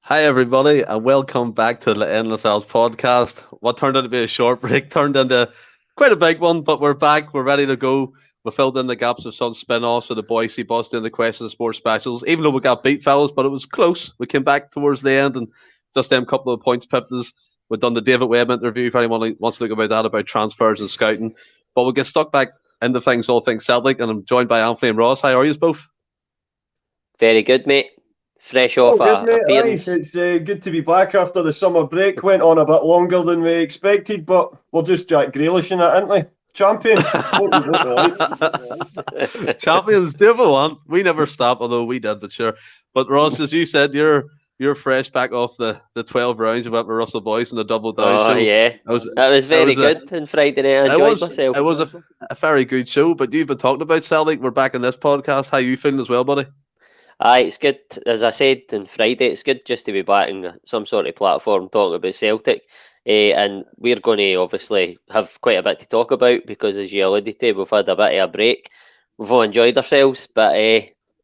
Hi, everybody, and welcome back to the Endless Celts Podcast. What turned out to be a short break turned into quite a big one, but we're back. We're ready to go. We filled in the gaps of some spin offs of the Boise Bus doing the Questions of Sports specials, even though we got beat, fellas, but it was close. We came back towards the end and just them couple of points pipped us. We've done the David Webb interview if anyone wants to look about that, about transfers and scouting. But we'll get stuck back into things, all things Celtic, and I'm joined by Anthony and Ross. How are you both? Very good, mate. Fresh Oh, off good, a mate. Aye, appearance. it's good to be back after the summer break. Went on a bit longer than we expected, but we're just Jack Grealish in it, aren't we? Champions. Champions, do what we want. We never stop, although we did, but sure. But Ross, as you said, you're fresh back off the 12 rounds you went with Russell Boyce in the double down show. Yeah, that was very good on Friday night. I enjoyed myself. It was a very good show, but you've been talking about Celtic. We're back in this podcast. How you feeling as well, buddy? Aye, it's good. As I said on Friday, it's good just to be back in some sort of platform talking about Celtic. And we're going to obviously have quite a bit to talk about because, as you alluded to, we've had a bit of a break. We've all enjoyed ourselves, but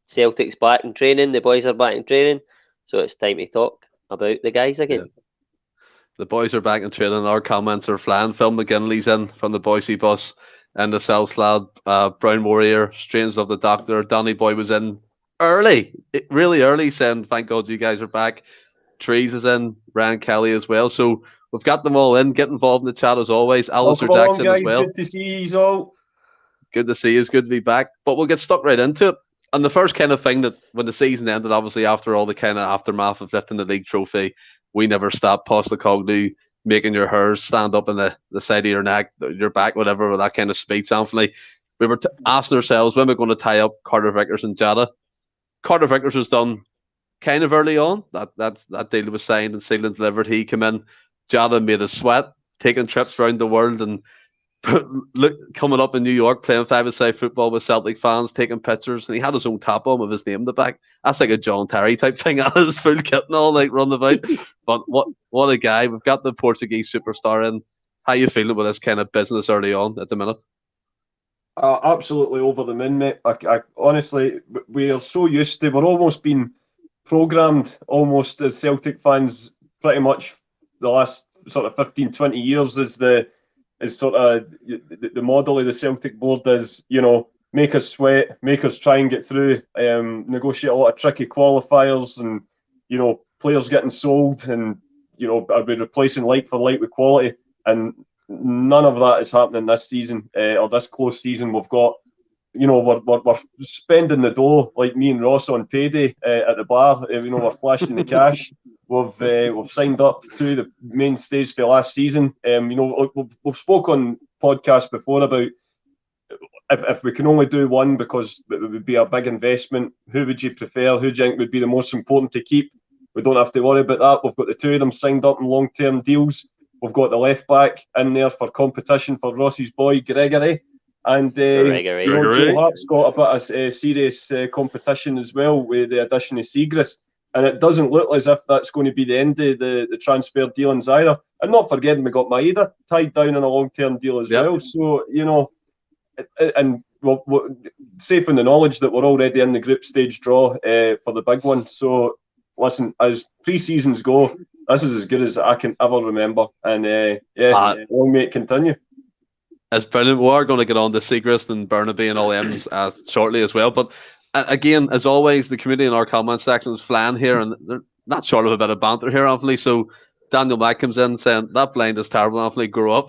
Celtic's back in training. The boys are back in training, so it's time to talk about the guys again. Yeah. The boys are back in training. Our comments are flying. Phil McGinley's in from the Boise Bus and the Celts lad. Brown Warrior, Strains of the Doctor. Danny Boy was in really early, saying thank God you guys are back. Trees is in, Ryan Kelly as well. So we've got them all in. Get involved in the chat as always. Alistair Jackson guys. as well. Good to see you all. Good to see you. It's good to be back. But we'll get stuck right into it. And the first kind of thing that when the season ended, obviously after all the kind of aftermath of lifting the league trophy, we never stopped Postecoglou making your hairs stand up in the side of your neck, your back, whatever, with that kind of speech, Anthony. We were asking ourselves when we're going to tie up Carter Vickers and Jada. Carter Vickers was done kind of early on. That deal was signed and sealed and delivered. He came in. Jada made us sweat, taking trips around the world and coming up in New York, playing five-a-side football with Celtic fans, taking pictures, and he had his own tap on with his name in the back. That's like a John Terry type thing. His full kit and all, like run about. But what a guy! We've got the Portuguese superstar in. How you feeling with this kind of business early on at the minute? Absolutely over the moon, mate. I honestly, we are so used to. We're almost been programmed, almost as Celtic fans, pretty much the last sort of 15, 20 years as the model of the Celtic board is, make us sweat, make us try and get through, negotiate a lot of tricky qualifiers, and players getting sold, and are we replacing like for like with quality, and none of that is happening this season or this close season. We've got, we're spending the dough like me and Ross on payday at the bar. We're flashing the cash. We've signed up to the mainstays for last season. We've spoke on podcasts before about if we can only do one because it would be a big investment. Who would you prefer? Who do you think would be the most important to keep? We don't have to worry about that. We've got the two of them signed up in long-term deals. We've got the left back in there for competition for Ross's boy Gregory, and Joe Hart's got a bit of serious competition as well with the addition of Siegrist. And it doesn't look as if that's going to be the end of the transfer dealings either. And not forgetting we got Maeda tied down in a long-term deal as well. So, and we're safe in the knowledge that we're already in the group stage draw for the big one. So, listen, as pre-seasons go, this is as good as I can ever remember. And, long may it continue. It's brilliant. We are going to get on to Siegrist and Burnaby and all them shortly as well. But again, as always, the community in our comment section is flying here, and they're not short of a bit of banter here, Anthony. So Daniel Mack comes in saying, that blind is terrible, Anthony, grow up.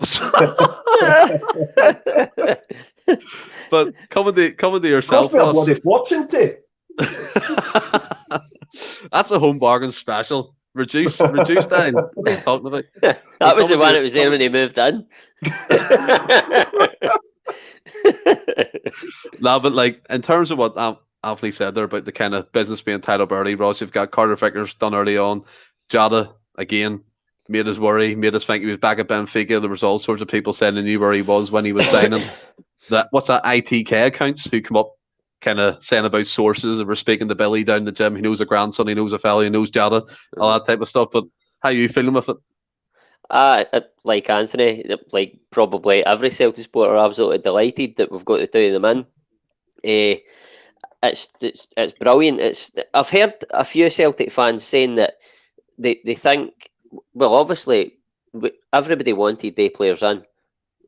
But coming to yourself, Ross. That's a home bargain special. Reduce down. What are you talking about? That was the one that was there when he moved in. No, but like in terms of what Anthony said there about the kind of business being tied up early, Ross, you've got Carter Vickers done early on. Jada, again, made us worry, made us think he was back at Benfica. There was all sorts of people saying they knew where he was when he was signing. What's that, ITK accounts who come up kind of saying about sources, and we're speaking to Billy down the gym. He knows a grandson, he knows a fella, he knows Jada, all that type of stuff. But how are you feeling with it? Like Anthony, like probably every Celtic supporter are absolutely delighted that we've got the two of them in. It's brilliant. I've heard a few Celtic fans saying that they think, well, obviously, everybody wanted their players in.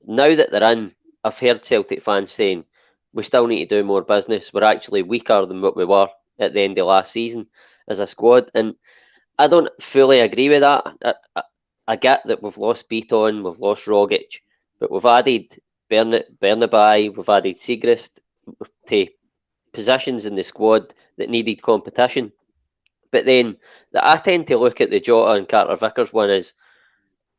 Now that they're in, I've heard Celtic fans saying, we still need to do more business. We're actually weaker than what we were at the end of last season as a squad. And I don't fully agree with that. I get that we've lost Beaton, we've lost Rogic, but we've added Burnaby, we've added Segrist to positions in the squad that needed competition. But then I tend to look at the Jota and Carter Vickers one as,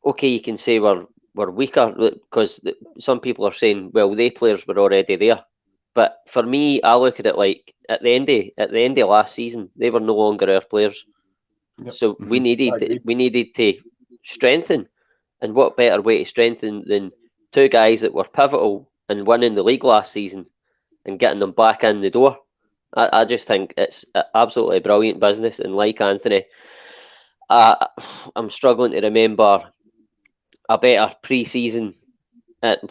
okay, you can say we're weaker because some people are saying, well, they players were already there. But for me, I look at it like at the end of last season, they were no longer our players. Yep. So we needed to strengthen, and what better way to strengthen than two guys that were pivotal in winning the league last season and getting them back in the door. I just think it's absolutely brilliant business, and like Anthony, I'm struggling to remember a better pre-season. It's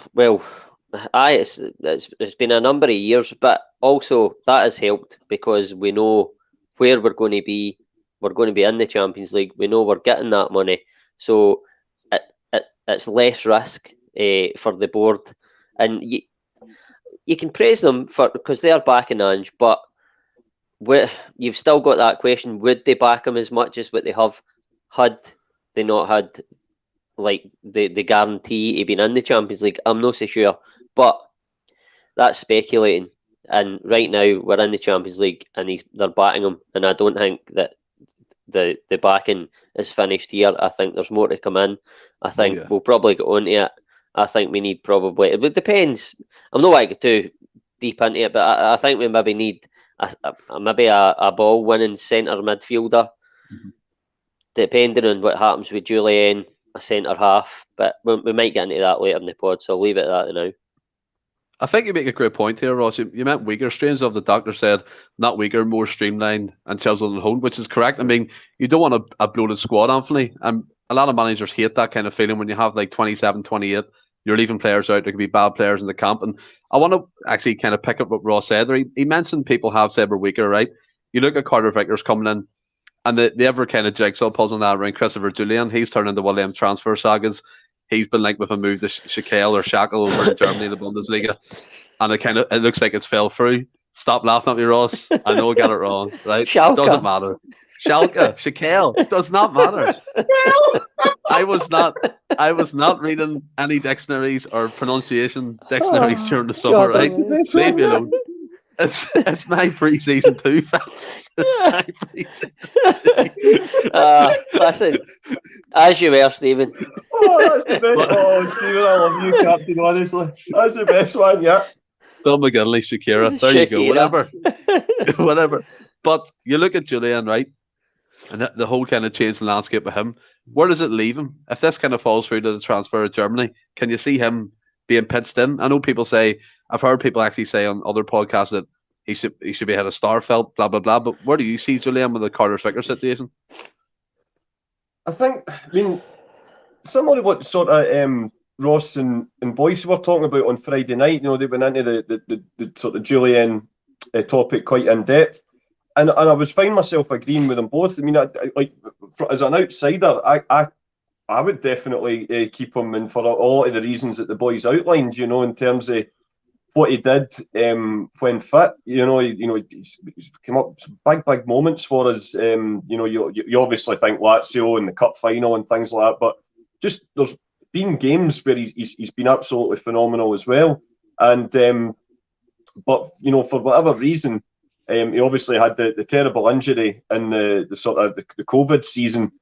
been a number of years, but also that has helped because we know where we're going to be. We're going to be in the Champions League. We know we're getting that money, so it's less risk for the board, and you can praise them because they are backing Ange, but you've still got that question: would they back him as much as what they have had they not had like the guarantee of being in the Champions League? I'm not so sure, but that's speculating. And right now we're in the Champions League, and they're backing him, and I don't think that the backing is finished here. I think there's more to come in. I think we'll probably get onto it. I think we need probably. It depends. I'm not going to get too deep into it, but I think we maybe need a ball winning centre midfielder, depending on what happens with Jullien, a centre half. But we might get into that later in the pod, so I'll leave it at that now. I think you make a great point here, Ross. You meant weaker strains of the doctor said, not weaker, more streamlined and chiseled and honed, which is correct. I mean, you don't want a bloated squad, Anthony. And a lot of managers hate that kind of feeling when you have like 27, 28. You're leaving players out. There could be bad players in the camp. And I want to actually kind of pick up what Ross said there. He mentioned people have said we're weaker, right? You look at Carter Vickers coming in, and the ever kind of jigsaw puzzle now around Christopher Jullien. He's turned into one of them transfer sagas. He's been linked with a move to Shackle over in Germany, the Bundesliga, and it looks like it's fell through. Stop laughing at me, Ross. I know I got it wrong, right? Schalke. It doesn't matter. Schalke, Shackle, it does not matter. I was not reading any dictionaries or pronunciation dictionaries during the summer, right? Leave me alone. It's my pre-season too, fellas. It's my pre-season. Listen, as you were, Stephen. Oh, that's the best. Oh, Stephen, I love you, Captain. Honestly, that's the best one. Yeah. Bill McGinley, Shakira. There you go. Whatever. But you look at Jullien, right, and the whole kind of changed landscape of him. Where does it leave him? If this kind of falls through to the transfer of Germany, can you see him being pitched in? I know people say, I've heard people actually say on other podcasts that he should be ahead of Starfelt, blah blah blah. But where do you see Jullien with the Carter Vickers situation? I mean, similar to what sort of Ross and Bhoys were talking about on Friday night. You know, they went into the sort of Jullien topic quite in depth, and I was finding myself agreeing with them both. I mean, as an outsider, I would definitely keep him, and for a lot of the reasons that the boys outlined, you know, in terms of what he did when fit. He's come up with big moments for us. You obviously think Lazio and the cup final and things like that, but just there's been games where he's been absolutely phenomenal as well. And but for whatever reason, he obviously had the terrible injury in the sort of the COVID season,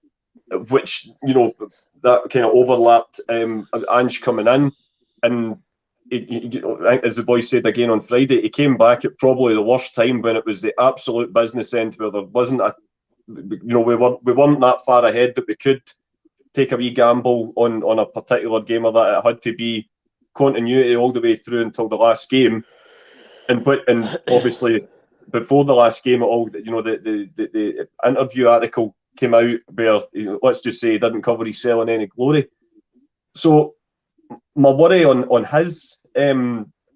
which that kind of overlapped Ange coming in, and as the boys said again on Friday, he came back at probably the worst time when it was the absolute business end, where there wasn't we weren't that far ahead that we could take a wee gamble on a particular game, or that it had to be continuity all the way through until the last game. And obviously before the last game at all, the interview article came out where, let's just say, he didn't cover his cell in any glory. So my worry on his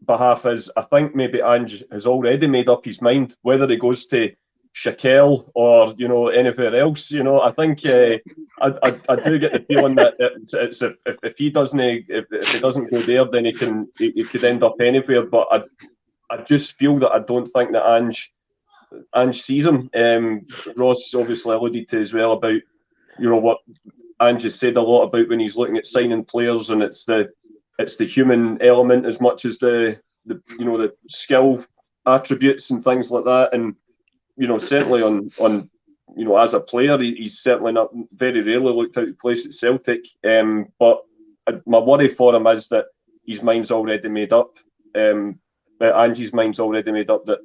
behalf is, I think maybe Ange has already made up his mind whether he goes to Shaquille or anywhere else. I think I do get the feeling that it's if he doesn't go there, then he could end up anywhere. But I just feel that I don't think that Ange sees him. Ross obviously alluded to as well about what Ange has said a lot about when he's looking at signing players, and it's the human element as much as the skill attributes and things like that. And certainly on as a player, he's certainly not very rarely looked out of place at Celtic. But my worry for him is that his mind's already made up. Angie's mind's already made up that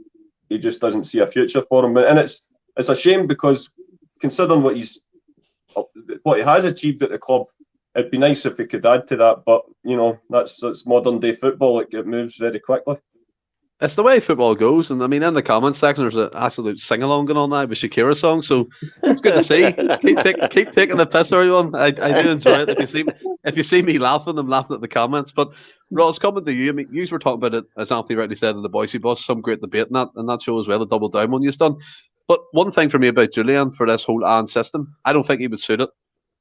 he just doesn't see a future for him. And it's a shame, because considering what he has achieved at the club, it'd be nice if he could add to that. But that's modern day football. It moves very quickly. It's the way football goes, and I mean, in the comments section, there's an absolute sing-along going on now with Shakira song, so it's good to see. keep taking the piss, everyone. I do enjoy it. If you see me laughing, I'm laughing at the comments. But Ross, coming to you, I mean, you were talking about it, as Anthony rightly said in the Boise Bus, some great debate in that show as well, the double down one you've done. But one thing for me about Jullien for this whole Ange system, I don't think he would suit it.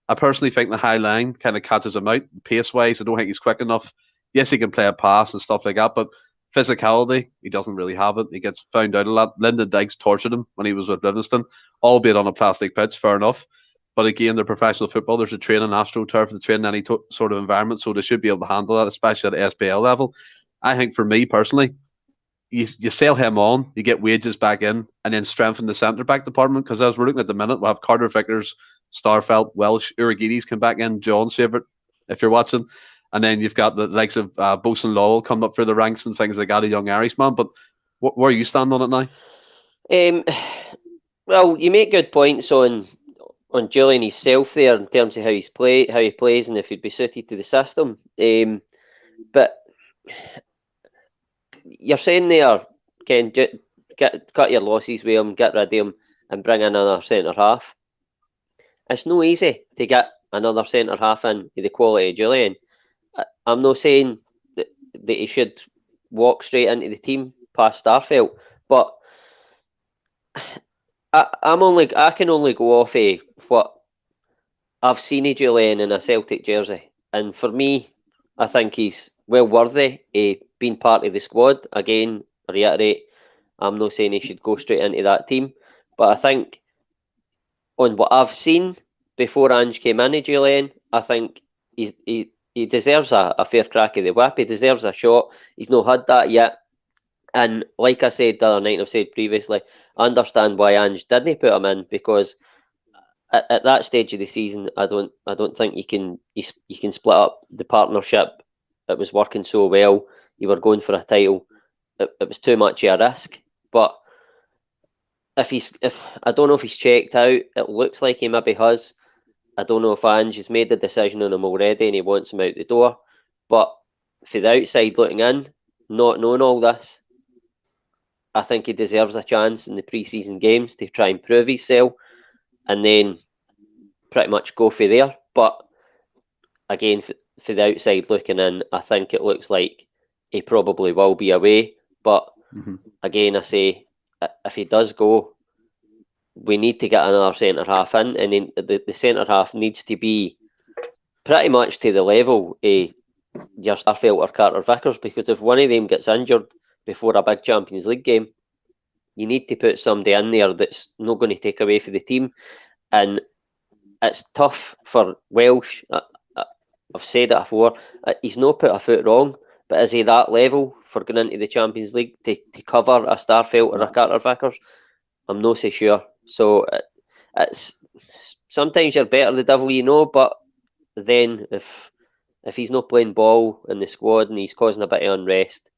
I personally think the high line kind of catches him out pace-wise. I don't think he's quick enough. Yes, he can play a pass and stuff like that, but physicality, he doesn't really have it. He gets found out a lot. Lyndon Dykes tortured him when he was with Livingston, albeit on a plastic pitch, fair enough. But again, they're professional football. There's a training AstroTurf, they train in any sort of environment, so they should be able to handle that, especially at the SPL level. I think for me personally, you sell him on, you get wages back in, and then strengthen the centre-back department, because as we're looking at the minute, we'll have Carter Vickers, Starfelt, Welsh, Urigides come back in, John's favourite, if you're watching. And then you've got the likes of Bosun Lowell coming up through the ranks and things like that, a young Irishman. But where you stand on it now? Well, you make good points on Jullien himself there in terms of how he plays, and if he'd be suited to the system. But you're saying there, Ken, cut your losses with him, get rid of him, and bring in another centre half. It's no easy to get another centre half in with the quality of Jullien. I'm not saying that he should walk straight into the team past Starfelt, but I can only go off of what I've seen of Jullien in a Celtic jersey, and for me, I think he's well worthy of being part of the squad. Again, I reiterate, I'm not saying he should go straight into that team, but I think on what I've seen before Ange came in of Jullien, I think he deserves a fair crack of the whip. He deserves a shot. He's not had that yet. And like I said the other night, I've said previously, I understand why Ange didn't put him in, because at that stage of the season, I don't think you can split up the partnership. It was working so well. You were going for a title. It was too much of a risk. But if I don't know if he's checked out. It looks like he maybe has. I don't know if Ange has made the decision on him already and he wants him out the door. But for the outside looking in, not knowing all this, I think he deserves a chance in the pre-season games to try and prove himself, and then pretty much go for there. But again, for the outside looking in, I think it looks like he probably will be away. But again, I say, if he does go, we need to get another centre half in, and then the centre half needs to be pretty much to the level of your Starfelt or Carter Vickers, because if one of them gets injured before a big Champions League game, you need to put somebody in there that's not going to take away from the team. And it's tough for Welsh. I've said it before, he's not put a foot wrong, but is he that level for going into the Champions League to cover a Starfelt or a Carter Vickers? I'm not so sure. So it's sometimes you're better the devil you know, but then if he's not playing ball in the squad and he's causing a bit of unrest,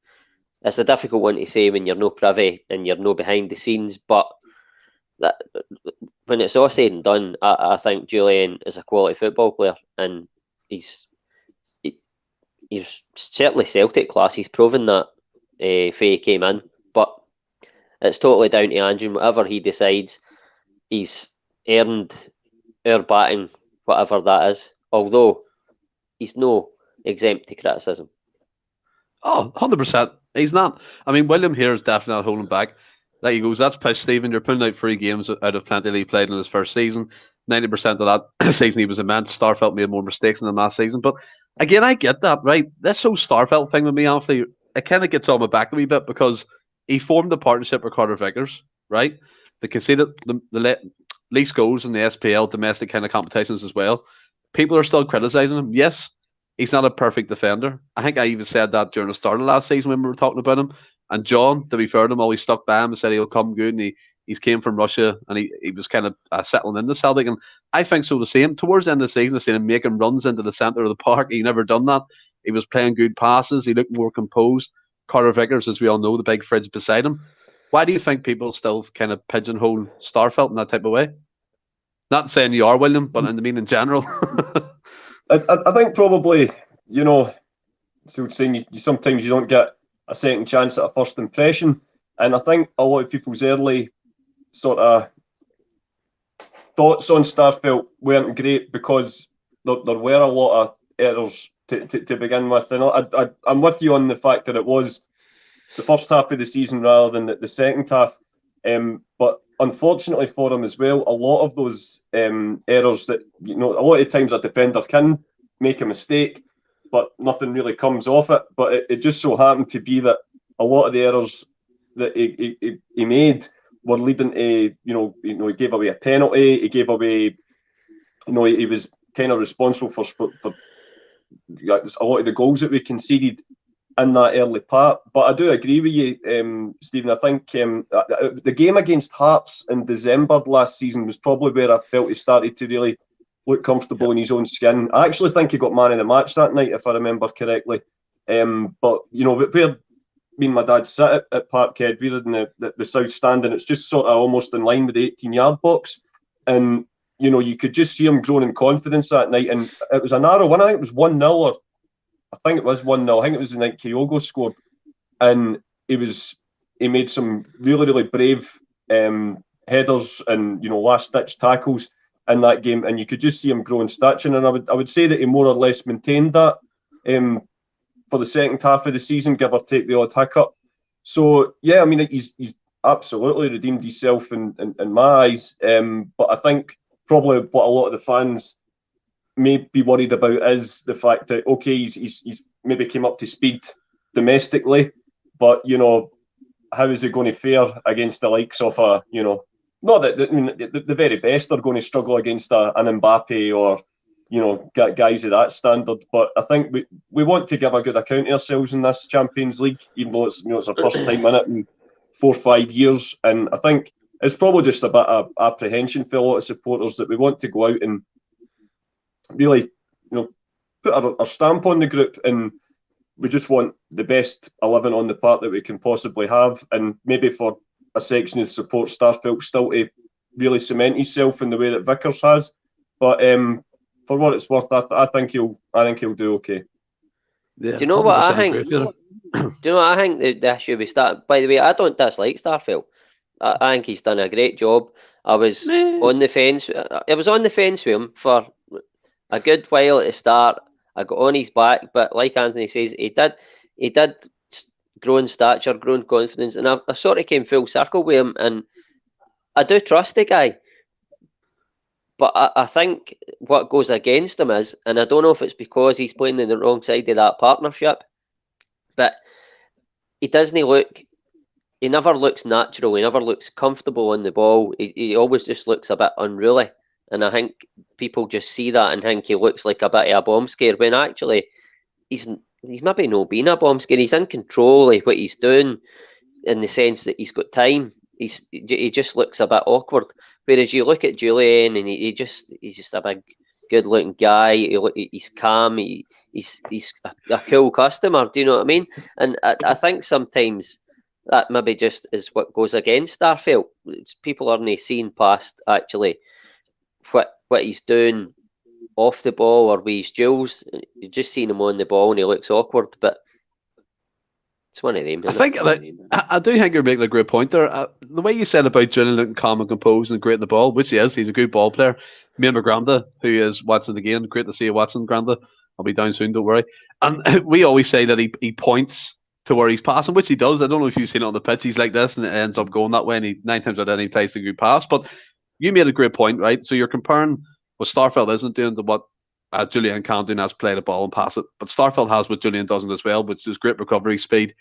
it's a difficult one to say when you're no privy and you're no behind the scenes. But when it's all said and done, I think Jullien is a quality football player, and he's certainly Celtic class. He's proven that Faye came in, but it's totally down to Ange, and whatever he decides, he's earned our batting, whatever that is, although he's no exempt to criticism. Oh, 100%. He's not. I mean, William here is definitely not holding back. There you go. That's piss, Stephen. You're putting out 3 games out of plenty that he played in his first season. 90% of that season he was immense. Starfelt made more mistakes than last season. But again, I get that, right? This whole Starfelt thing with me, Anthony, it kind of gets on my back a wee bit because he formed a partnership with Carter Vickers, right? They conceded the least goals in the SPL domestic kind of competitions as well. People are still criticising him. Yes, he's not a perfect defender. I think I even said that during the start of last season when we were talking about him. And John, to be fair to him, always stuck by him and said he'll come good. And he's came from Russia and he was kind of settling into Celtic. And I think so the same. Towards the end of the season, I seen him making runs into the centre of the park. He never done that. He was playing good passes. He looked more composed. Carter Vickers, as we all know, the big fridge beside him. Why do you think people still kind of pigeonhole Starfelt in that type of way? Not saying you are, William, but I mean in general. I think probably, so saying you sometimes you don't get a second chance at a first impression. And I think a lot of people's early sort of thoughts on Starfelt weren't great because there were a lot of errors to begin with. And I'm with you on the fact that it was the first half of the season rather than the second half. But unfortunately for him as well, a lot of those errors that, a lot of times a defender can make a mistake, but nothing really comes off it. But it just so happened to be that a lot of the errors that he made were leading to, he gave away a penalty, he gave away, he was kind of responsible for a lot of the goals that we conceded in that early part. But I do agree with you, Stephen. I think the game against Hearts in December last season was probably where I felt he started to really look comfortable in his own skin. I actually think he got man of the match that night, if I remember correctly. But, where me and my dad sit at Parkhead, we're in the south stand, and it's just sort of almost in line with the 18-yard box. And, you could just see him growing in confidence that night. And it was a narrow one. I think it was 1-0 or I think it was 1-0. I think it was the night Kyogo scored. And he made some really, really brave headers and, last-ditch tackles in that game. And you could just see him grow in stature. And I would say that he more or less maintained that for the second half of the season, give or take the odd hiccup. So, yeah, I mean, he's absolutely redeemed himself in my eyes. But I think probably what a lot of the fans may be worried about is the fact that, okay, he's maybe came up to speed domestically, but, how is he going to fare against the likes of not that, I mean, the very best are going to struggle against an Mbappe or, guys of that standard. But I think we want to give a good account of ourselves in this Champions League, even though it's, it's our first time in it in 4 or 5 years. And I think it's probably just a bit of apprehension for a lot of supporters that we want to go out and really, put our stamp on the group, and we just want the best 11 on the part that we can possibly have, and maybe for a section of support Starfelt still to really cement himself in the way that Vickers has. But for what it's worth, I think he'll do okay. Yeah, do you know what I think? Do you know what I think the issue with Starfelt? By the way, I don't dislike Starfelt. I think he's done a great job. I was on the fence. I was on the fence with him for a good while at the start. I got on his back, but like Anthony says, he did grow in stature, grow in confidence, and I sort of came full circle with him. And I do trust the guy, but I think what goes against him is, and I don't know if it's because he's playing in the wrong side of that partnership, but he doesn't look. He never looks natural. He never looks comfortable on the ball. He always just looks a bit unruly. And I think people just see that and think he looks like a bit of a bomb scare, when actually he's maybe not being a bomb scare. He's in control of what he's doing, in the sense that he's got time. He just looks a bit awkward. Whereas you look at Jullien and he's just a big, good-looking guy. He's calm. He's a cool customer. Do you know what I mean? And I think sometimes that maybe just is what goes against Starfelt. People aren't seeing past actually what he's doing off the ball or with his duels. You're just seeing him on the ball and he looks awkward, but it's one of them. I do think you're making a great point there. The way you said about Jullien looking calm and composed and great in the ball, which he is, he's a good ball player. Me and my granda, who is watching the game, great to see you watching, granda. I'll be down soon, don't worry. And we always say that he points to where he's passing, which he does. I don't know if you've seen it on the pitch. He's like this, and it ends up going that way. And he 9 times out of 10 he plays a good pass. But you made a great point, right? So you're comparing what Starfelt isn't doing to what Jullien can do, and that's play the ball and pass it. But Starfelt has what Jullien doesn't as well, which is great recovery speed.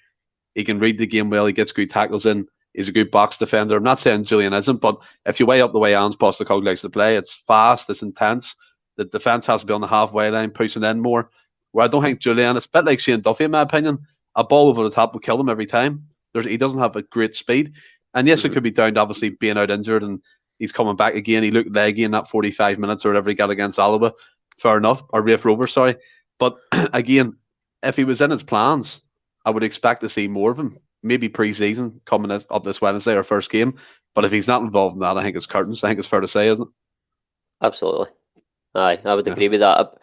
He can read the game well. He gets good tackles in. He's a good box defender. I'm not saying Jullien isn't, but if you weigh up the way Ange Postecoglou likes to play, it's fast, it's intense. The defence has to be on the halfway line, pushing in more. Where I don't think Jullien, it's a bit like Shane Duffy in my opinion. A ball over the top will kill him every time. He doesn't have a great speed. And yes, it could be down to obviously being out injured and he's coming back again. He looked leggy in that 45 minutes or whatever he got against Alaba. Fair enough. Or Rafe Rover, sorry. But again, if he was in his plans, I would expect to see more of him. Maybe pre-season coming up this Wednesday, our first game. But if he's not involved in that, I think it's curtains. I think it's fair to say, isn't it? Absolutely. Aye, I would agree with that.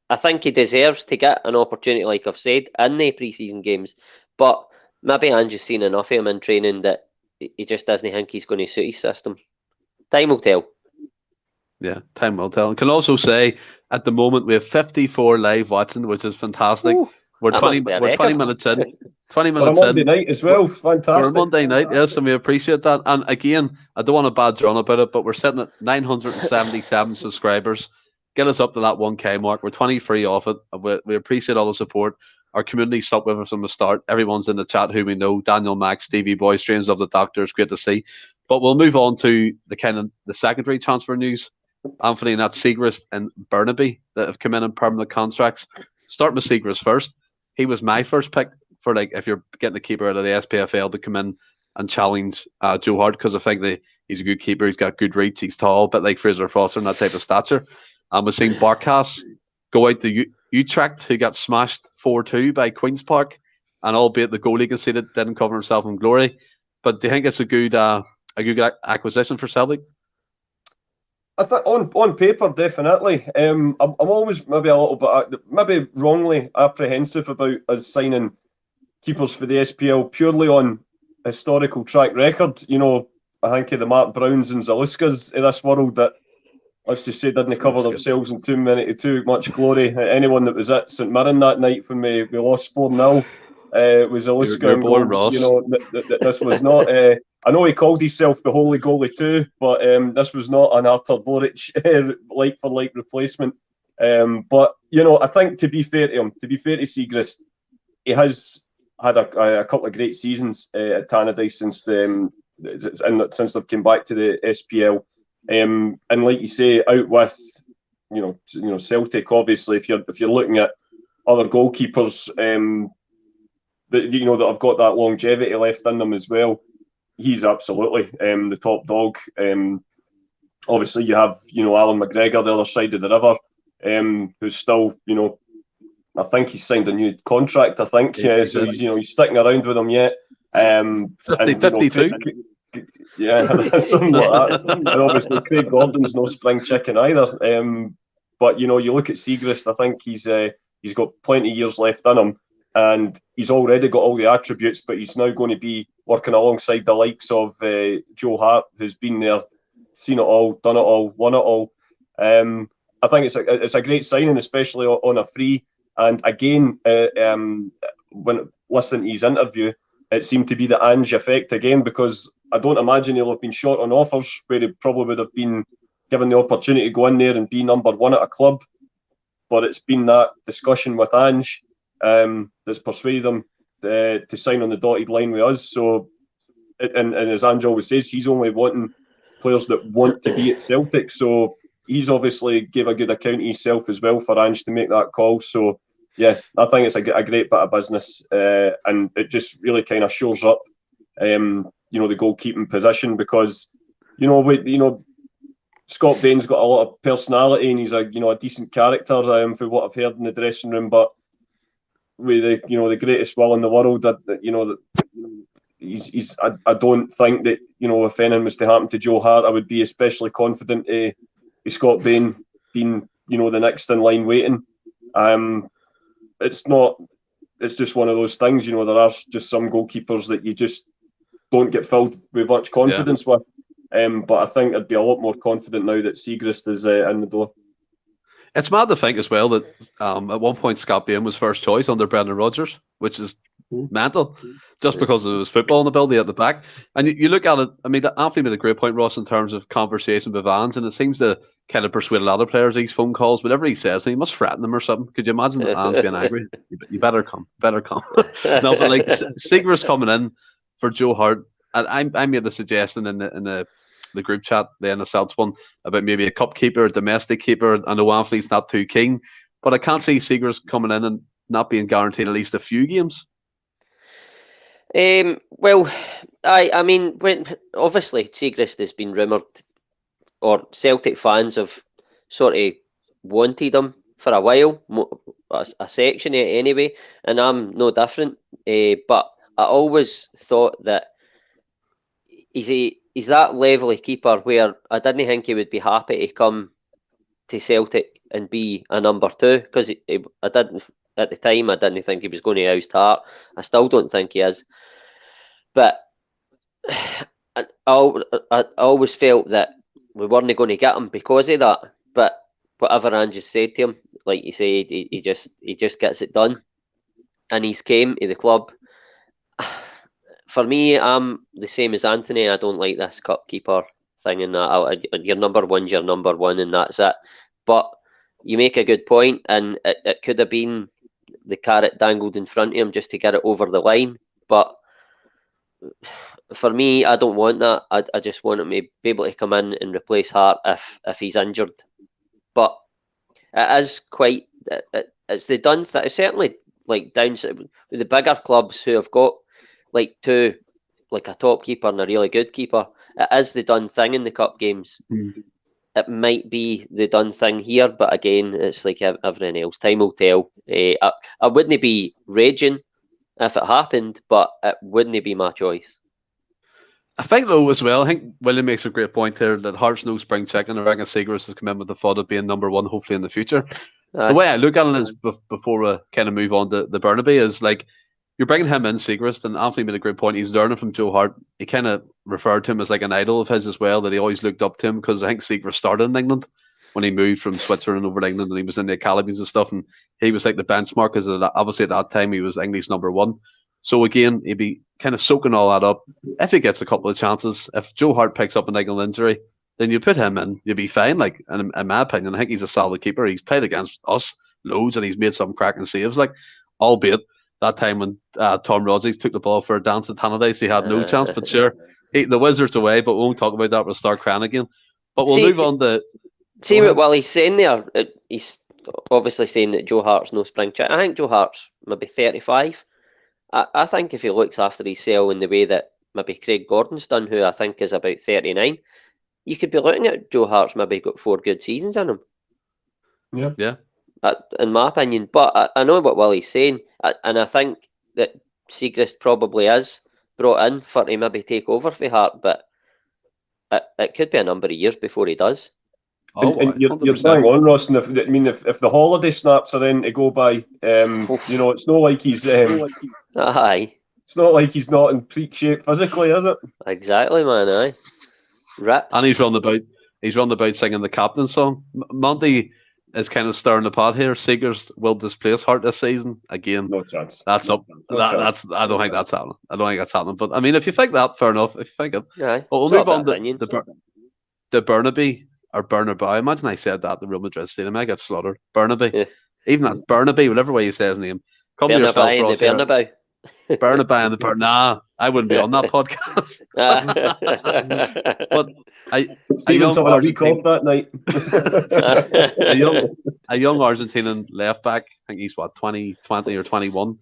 I think he deserves to get an opportunity, like I've said, in the pre-season games. But maybe Ange's seen enough of him in training that he just doesn't think he's going to suit his system. Time will tell. Yeah, time will tell. And can also say, at the moment, we have 54 live watching, which is fantastic. Ooh, we're 20 minutes in. 20 minutes for a Monday night as well. Fantastic. For a Monday night, yes, and we appreciate that. And again, I don't want to badge on about it, but we're sitting at 977 subscribers. Get us up to that 1K mark. We're 23 off it. We appreciate all the support. Our community stuck with us from the start. Everyone's in the chat who we know. Daniel, Max, Stevie, Bhoys, Strains of the Doctor. It's great to see. But we'll move on to the secondary transfer news. Anthony, and that's Siegrist and Burnaby that have come in permanent contracts. Start with Siegrist first. He was my first pick for, like, if you're getting a keeper out of the SPFL to come in and challenge Joe Hart, because I think he's a good keeper. He's got good reach. He's tall, a bit like Fraser Foster and that type of stature. And we've seen Barkas go out to Utrecht, who got smashed 4-2 by Queen's Park, and albeit the goalie conceded, didn't cover himself in glory. But do you think it's a good acquisition for Celtic? I think on paper, definitely. I'm always maybe a little bit, maybe wrongly apprehensive about us signing keepers for the SPL purely on historical track record. You know, I think of the Mark Browns and Zaluskas in this world that, let's just say, didn't cover themselves in too much glory. Anyone that was at St Mirren that night when we lost 4-0 was Zaluska and goals. You know, this was not. I know he called himself the holy goalie too, but this was not an Artur Boric like for like replacement. But you know, I think to be fair to him, to Siegrist, he has had a couple of great seasons at Tannadice since they've come back to the SPL. And like you say, out with you know Celtic. Obviously, if you're looking at other goalkeepers, that have got that longevity left in them as well, he's absolutely the top dog. Obviously, you have Alan McGregor the other side of the river, who's still I think he's signed a new contract. I think so. He's sticking around with them yet. 52. Yeah, something like that. And obviously, Craig Gordon's no spring chicken either. But you look at Siegrist. I think he's got plenty of years left in him, and he's already got all the attributes. But he's now going to be working alongside the likes of Joe Hart, who's been there, seen it all, done it all, won it all. I think it's a great signing, especially on a free. And again, when listening to his interview, it seemed to be the Ange effect again, because I don't imagine he'll have been short on offers where he probably would have been given the opportunity to go in there and be number one at a club. But it's been that discussion with Ange that's persuaded him to sign on the dotted line with us. So, and as Ange always says, he's only wanting players that want to be at Celtic. So he's obviously gave a good account of himself as well for Ange to make that call. So yeah, I think it's a great bit of business, and it just really kind of shores up, the goalkeeping position, because Scott Bain's got a lot of personality and he's a decent character, for what I've heard in the dressing room. But with the greatest will in the world, he's I don't think that if anything was to happen to Joe Hart, I would be especially confident with Scott Bain being the next in line waiting. It's just one of those things, there are just some goalkeepers that you just don't get filled with much confidence with. But I think I'd be a lot more confident now that Siegrist is in the door. It's mad to think as well that at one point Scott Bain was first choice under Brendan Rodgers, which is mental, just because there was football ability at the back. And you look at it, I mean, Anthony made a great point, Ross, in terms of conversation with Vans, and it seems to kind of persuade a lot of players, these phone calls, whatever he says, he must threaten them or something. Could you imagine Vans being angry? You better come. No, but like Seagrass coming in for Joe Hart, and I made the suggestion in the group chat, the Endless Celts one, about maybe a cup keeper, a domestic keeper. I know Anthony's not too keen, but I can't see Seagrass coming in and not being guaranteed at least a few games. Well, I mean, when obviously Seagrass has been rumoured, or Celtic fans have sort of wanted him for a while, a section anyway, and I'm no different. But I always thought that he's that level of keeper where I didn't think he would be happy to come to Celtic and be a number 2, because I didn't at the time. I didn't think he was going to oust Hart. I still don't think he is. But I always felt that we weren't going to get him because of that. But whatever Ange said to him, like you said, he just gets it done, and he's came to the club. For me, I'm the same as Anthony. I don't like this cup keeper thing, and that your number one's your number one, and that's it. But you make a good point, and it could have been the carrot dangled in front of him just to get it over the line. But for me, I don't want that. I just want him to be able to come in and replace Hart if he's injured. But it is quite. It's the Dunn thing. Certainly, like down with the bigger clubs who have got like two, like a top keeper and a really good keeper. It is the Dunn thing in the cup games. It might be the Dunn thing here, but again, it's like everything else. Time will tell. I wouldn't be raging if it happened, but it wouldn't be my choice. I think though as well, I think William makes a great point there that Hart's no spring chicken. I reckon Seagrass has come in with the thought of being number 1 hopefully in the future. The way I look at it is, before we kind of move on to the Burnaby, is like you're bringing him in, Seagrass, and Anthony made a great point. He's learning from Joe Hart. He kind of referred to him as like an idol of his as well, that he always looked up to him, because I think Seagrass started in England when he moved from Switzerland over to England, and he was in the academies and stuff, and he was like the benchmark, because obviously at that time he was English number 1. So again, he'd be kind of soaking all that up. If he gets a couple of chances, if Joe Hart picks up an England injury, then you put him in, you'll be fine. Like, and in my opinion, I think he's a solid keeper. He's played against us loads, and he's made some cracking saves. Like, albeit that time when Tom Rossi took the ball for a dance at Tannadice, he had no chance. But sure, the Wizards away. But we won't talk about that. We'll start crying again. But we'll move on to. See what while he's saying there, he's obviously saying that Joe Hart's no spring chicken. I think Joe Hart's maybe 35. I think if he looks after his cell in the way that maybe Craig Gordon's done, who I think is about 39, you could be looking at Joe Hart's maybe got 4 good seasons in him. Yeah. In my opinion. But I know what Willie's saying, and I think that Seagrass probably is brought in for to maybe take over for Hart, but it could be a number of years before he does. And you're bang on, Ross. And if the holiday snaps are in to go by, it's not like he's aye. It's not like he's not in peak shape physically, is it? Exactly, man. Aye. Rip. And he's run about singing the captain song. Monty is kind of stirring the pot here. Seagrass will displace Hart this season again. No chance. That's up. That's. I don't think that's happening. But I mean, if you think that, fair enough. If you think it, aye. But we'll move on to the Burnaby. Or Burnaby. Imagine I said that at the Real Madrid Stadium. I got slaughtered. Burnaby. Yeah. Even that Burnaby, whatever way you say his name. Come Burnaby to yourself, Ross. Burnaby. Burnaby and the Burnaby. Nah, I wouldn't be on that podcast. But Stephen's having a week off that night. a young Argentinian left back. I think he's 20 or 21.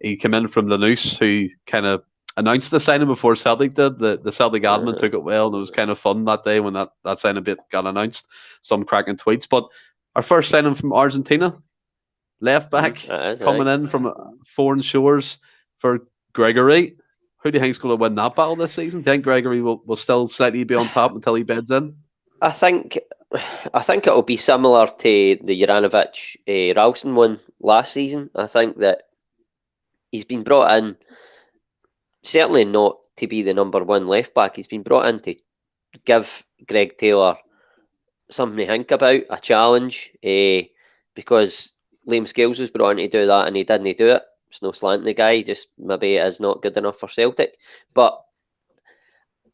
He came in from Lanús, who kind of announced the signing before Celtic did. The Celtic admin took it well, and it was kind of fun that day when that signing bit got announced. Some cracking tweets. But our first signing from Argentina, left back, coming in from foreign shores for Gregory. Who do you think is going to win that battle this season? Do you think Gregory will still slightly be on top until he beds in? I think it'll be similar to the Juranovic Ralston one last season. I think that he's been brought in, certainly not to be the number 1 left back. He's been brought in to give Greg Taylor something to think about, a challenge, because Liam Scales was brought in to do that and he didn't do it. it's no slanting the guy, just maybe it is not good enough for Celtic. But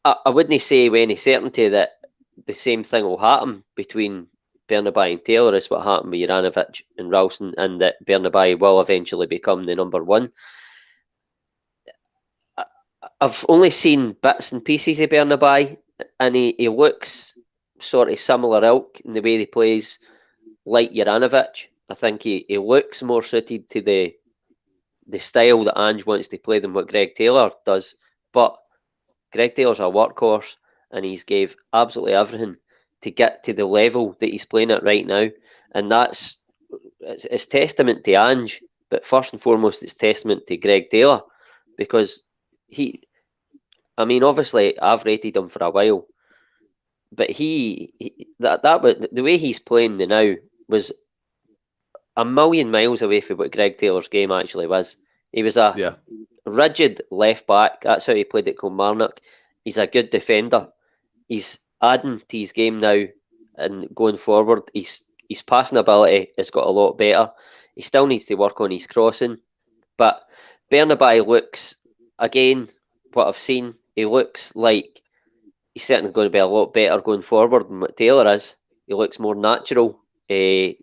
I wouldn't say with any certainty that the same thing will happen between Burnaby and Taylor as what happened with Juranovic and Ralston, and that Burnaby will eventually become the number one. I've only seen bits and pieces of Burnaby, and he looks sort of similar ilk in the way he plays, like Juranovic. I think he looks more suited to the style that Ange wants to play than what Greg Taylor does. But Greg Taylor's a workhorse, and he's gave absolutely everything to get to the level that he's playing at right now. And it's testament to Ange, but first and foremost, it's testament to Greg Taylor, because obviously I've rated him for a while, but the way he's playing now was a million miles away from what Greg Taylor's game actually was. He was a rigid left back. That's how he played at Kilmarnock. He's a good defender. He's adding to his game now, and going forward, his passing ability has got a lot better. He still needs to work on his crossing, but Burnaby looks, again, what I've seen, he looks like he's certainly going to be a lot better going forward than what Taylor is. He looks more natural in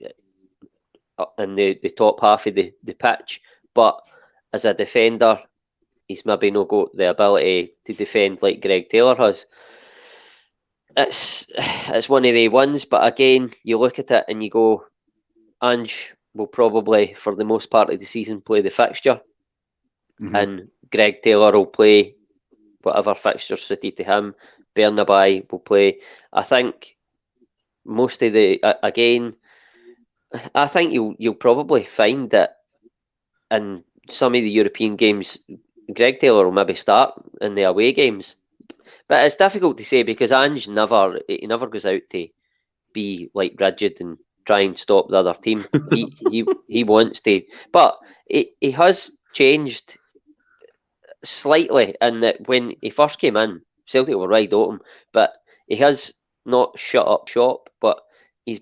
the top half of the pitch, but as a defender, he's maybe not got the ability to defend like Greg Taylor has. It's one of the ones, but again, you look at it and you go, Ange will probably, for the most part of the season, play the fixture, and Greg Taylor will play whatever fixture suited to him. Burnaby will play. I think most of I think you'll probably find that in some of the European games, Greg Taylor will maybe start in the away games. But it's difficult to say, because Ange never goes out to be like rigid and try and stop the other team. He wants to, but he has changed slightly in that when he first came in, Celtic were wide open, but he has not shut up shop, but he's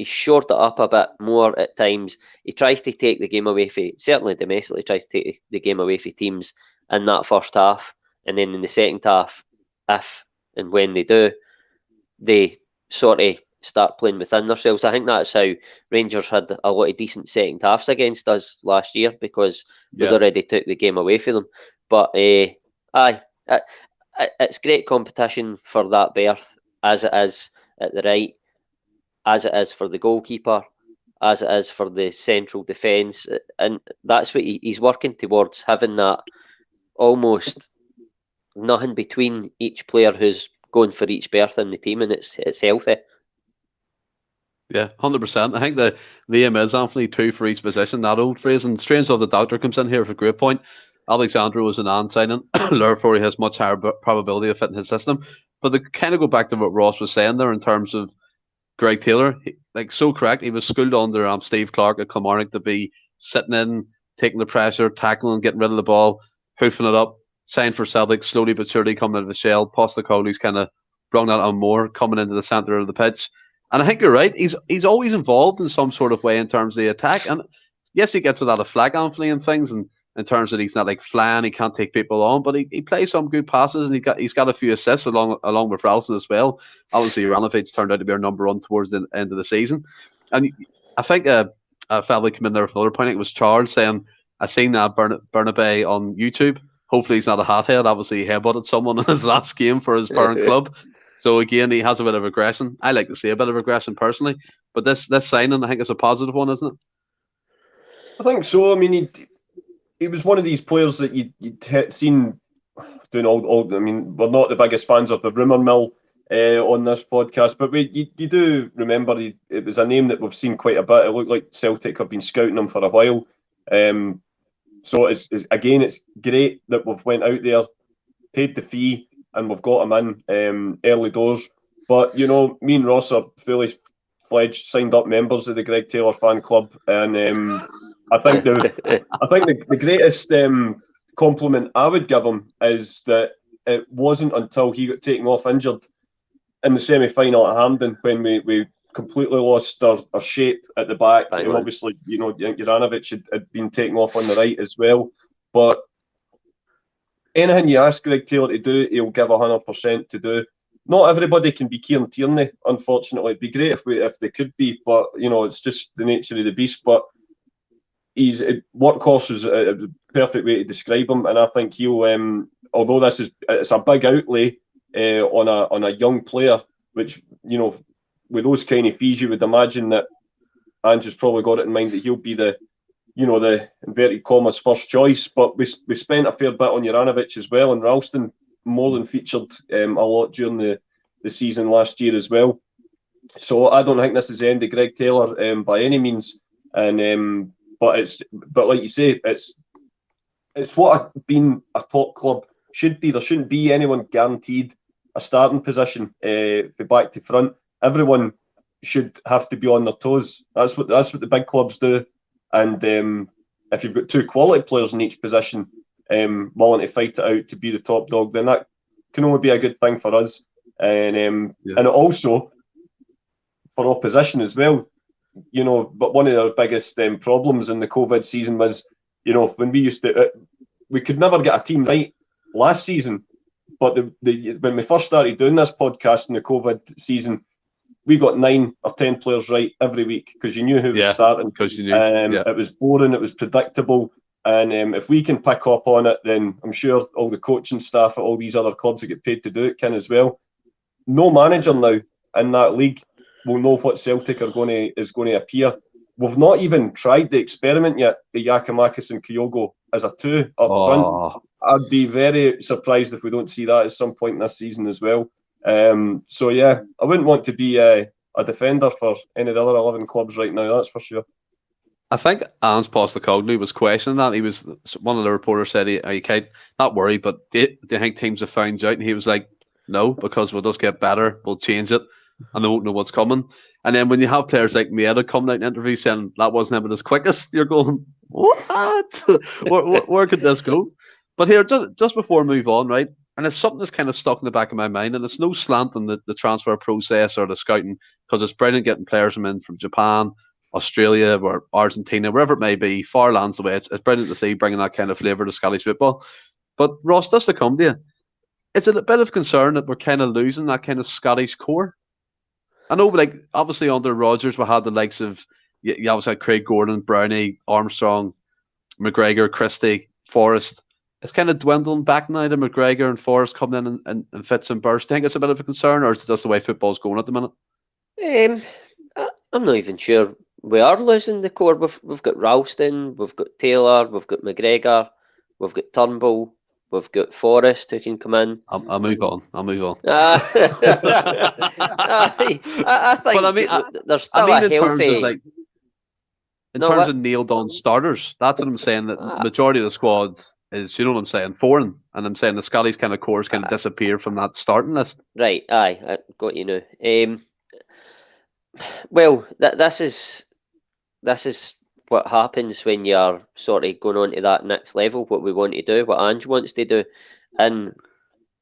shored it up a bit more at times. He tries to take the game away from, certainly domestically, tries to take the game away from teams in that first half, and then in the second half, if and when they do, they sort of start playing within themselves. I think that's how Rangers had a lot of decent second halves against us last year, because we'd already took the game away from them. But it's great competition for that berth, as it is at the right, as it is for the goalkeeper, as it is for the central defence, and that's what he's working towards, having that almost nothing between each player who's going for each berth in the team, and it's healthy. Yeah, 100%. I think the aim is, Anthony, 2 for each position, that old phrase. And strange enough, the doctor comes in here for a great point. Alexandra was an signing, therefore he has much higher probability of fitting his system. But to kind of go back to what Ross was saying there in terms of Greg Taylor, so correct. He was schooled under Steve Clark at Kilmarnock to be sitting in, taking the pressure, tackling, getting rid of the ball, hoofing it up. Signed for Celtic, slowly but surely coming out of the shell. Postecoglou's kind of brought that on more, coming into the centre of the pitch. And I think you're right. He's always involved in some sort of way in terms of the attack. And yes, he gets a lot of flag, Anthony, and things, and in terms that he's not like flying, he can't take people on, but he plays some good passes, and he's got a few assists along with Ralston as well. Obviously, Juranovic turned out to be our number one towards the end of the season. And I think a fella came in there with another point. It was Charles saying, I seen Burnaby on YouTube. Hopefully he's not a hothead. Obviously, he headbutted someone in his last game for his parent club. So again, he has a bit of aggression. I like to see a bit of aggression personally, but this signing, I think, is a positive one, isn't it? I think so. I mean, he was one of these players that you'd seen doing all. I mean, we're not the biggest fans of the rumour mill on this podcast, but you do remember it was a name that we've seen quite a bit. It looked like Celtic have been scouting him for a while. So it's great that we've went out there, paid the fee, and we've got him in early doors. But me and Ross are fully fledged, signed up members of the Greg Taylor fan club, and I think the greatest compliment I would give him is that it wasn't until he got taken off injured in the semi-final at Hampden when we completely lost their shape at the back. Bang And on. obviously, Juranovic had been taken off on the right as well. But anything you ask Greg Taylor to do, he'll give 100% to do. Not everybody can be Kieran Tierney, unfortunately. It'd be great if they could be, but it's just the nature of the beast. But workhorse is a perfect way to describe him, and I think he'll. Although it's a big outlay on a young player, which with those kind of fees, you would imagine that Ange's probably got it in mind that he'll be the inverted commas first choice. But we spent a fair bit on Juranovic as well, and Ralston more than featured a lot during the season last year as well. So I don't think this is the end of Greg Taylor by any means. And but like you say, it's what being a top club should be. There shouldn't be anyone guaranteed a starting position for back to front. Everyone should have to be on their toes. That's what the big clubs do. And if you've got two quality players in each position willing to fight it out to be the top dog, then that can only be a good thing for us. And also for opposition as well. But one of the biggest problems in the COVID season was, when we could never get a team right last season. But when we first started doing this podcast in the COVID season, we got 9 or 10 players right every week because you knew who was starting. Because you knew. It was boring, it was predictable. And if we can pick up on it, then I'm sure all the coaching staff at all these other clubs that get paid to do it can as well. No manager now in that league will know what Celtic is going to appear. We've not even tried the experiment yet, the Giakoumakis and Kyogo as a 2 up front. I'd be very surprised if we don't see that at some point this season as well. So yeah, I wouldn't want to be a defender for any of the other 11 clubs right now, that's for sure. I think Ange Postecoglou was questioning that. One of the reporters said, you can't not worry, but do you think teams have found out? And he was like, no, because we'll just get better, we'll change it, and they won't know what's coming. And then when you have players like Muir coming out in interviews saying that wasn't even as quickest, you're going, what? where could this go? But here, just before we move on, right? And it's something that's kind of stuck in the back of my mind, and it's no slant on the transfer process or the scouting, because it's brilliant getting players in from Japan, Australia, or Argentina, wherever it may be, far lands away. It's brilliant to see bringing that kind of flavour to Scottish football. But Ross, just to come to you, it's a bit of concern that we're kind of losing that kind of Scottish core. I know, like, obviously under Rodgers, we had the likes of, you obviously had Craig Gordon, Brownie, Armstrong, McGregor, Christie, Forrest. It's kind of dwindling back now to McGregor and Forrest coming in and fits and bursts. Do you think it's a bit of a concern, or is it just the way football's going at the minute? I'm not even sure we are losing the core. We've got Ralston, we've got Taylor, we've got McGregor, we've got Turnbull, we've got Forrest who can come in. I'll move on. I think there's still a healthy... In terms of nailed on starters, that's what I'm saying. That the majority of the squads is, you know what I'm saying, foreign, and I'm saying the Scottish kind of cores kind of disappear from that starting list. Right, I got you now. Well, this is what happens when you're sort of going on to that next level. What we want to do, what Ange wants to do, and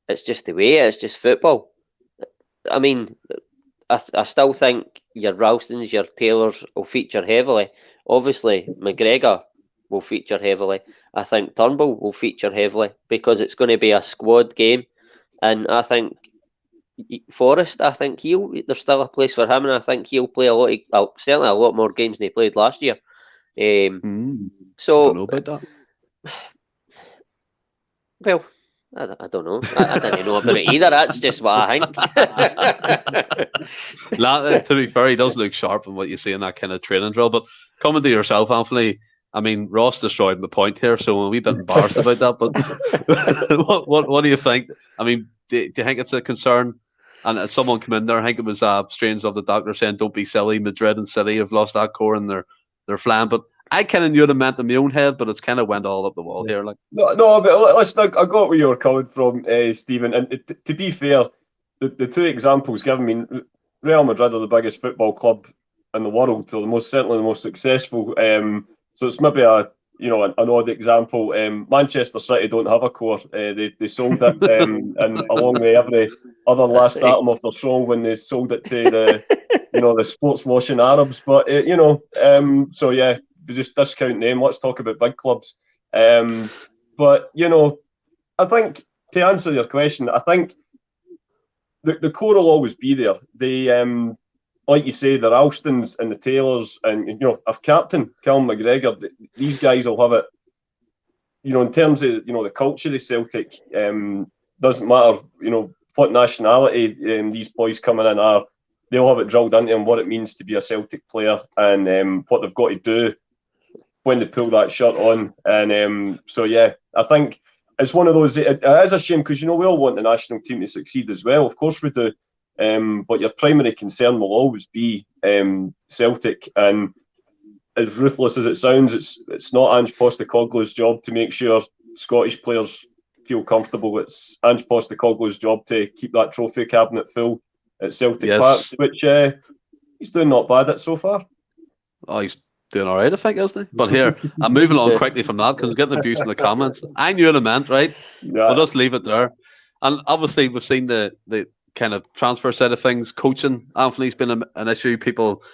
it's just the way. It's just football. I mean, I still think your Ralstons, your Taylors will feature heavily. Obviously, McGregor will feature heavily. I think Turnbull will feature heavily because it's going to be a squad game. And I think Forrest, there's still a place for him, and I think he'll play certainly a lot more games than he played last year. So, I don't know about that. Well, I don't know. I didn't know about it either. That's just what I think. To be fair, he does look sharp in what you see in that kind of training drill. But coming to yourself, Anthony, I mean, Ross destroyed the point here, so I'm a wee bit embarrassed about that. But what do you think? I mean, do you think it's a concern? And someone come in there, I think it was Strange of the Doctor saying, "Don't be silly. Madrid and City have lost that core and they're flying." But I kind of knew it meant in my own head, but it's kind of went all up the wall here. Like, no, but listen, I got where you were coming from, Stephen. And to be fair, the two examples given, I mean, Real Madrid are the biggest football club in the world. They're certainly the most successful. So it's maybe an odd example. Manchester City don't have a core. They sold it, and along with every other last atom of their song when they sold it to the sports washing Arabs. But so yeah, we just discount them. Let's talk about big clubs. But I think to answer your question, I think the core will always be there. They like you say, the Ralstons and the Taylors, and if captain Callum McGregor, these guys will have it. In terms of the culture of Celtic, doesn't matter what nationality these boys coming in are. They'll have it drilled into them what it means to be a Celtic player and what they've got to do when they pull that shirt on. And so yeah, I think it's one of those. It is a shame because we all want the national team to succeed as well. Of course we do. But your primary concern will always be Celtic, and as ruthless as it sounds, it's not Ange Postecoglou's job to make sure Scottish players feel comfortable. It's Ange Postecoglou's job to keep that trophy cabinet full at Celtic Park, which he's doing not bad at so far. Oh, he's doing all right, I think, isn't he? But here, I'm moving on quickly from that because I'm getting abuse in the comments. I knew what it meant, right? Yeah. We'll just leave it there. And obviously, we've seen the kind of transfer side of things. Coaching, Anthony's been an issue. People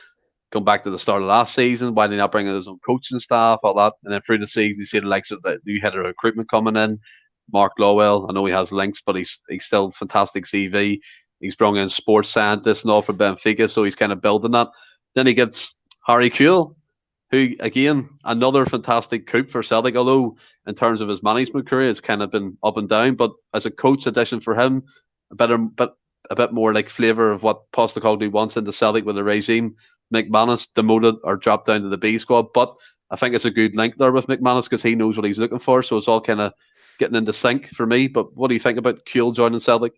going back to the start of last season, why did he not bring in his own coaching staff, all that, and then through the season you see the likes of the new head of recruitment coming in, Mark Lowell. I know he has links, but he's still fantastic CV. He's brought in sports scientists and all for Benfica, so he's kind of building that. Then he gets Harry Kewell, who again another fantastic coup for Celtic, although in terms of his management career it's kind of been up and down, but as a coach addition for him, a bit more like flavour of what Postecoglou wants into Celtic with the regime. McManus demoted or dropped down to the B squad, but I think it's a good link there with McManus because he knows what he's looking for, so it's all kind of getting into sync for me. But what do you think about Kewell joining Celtic?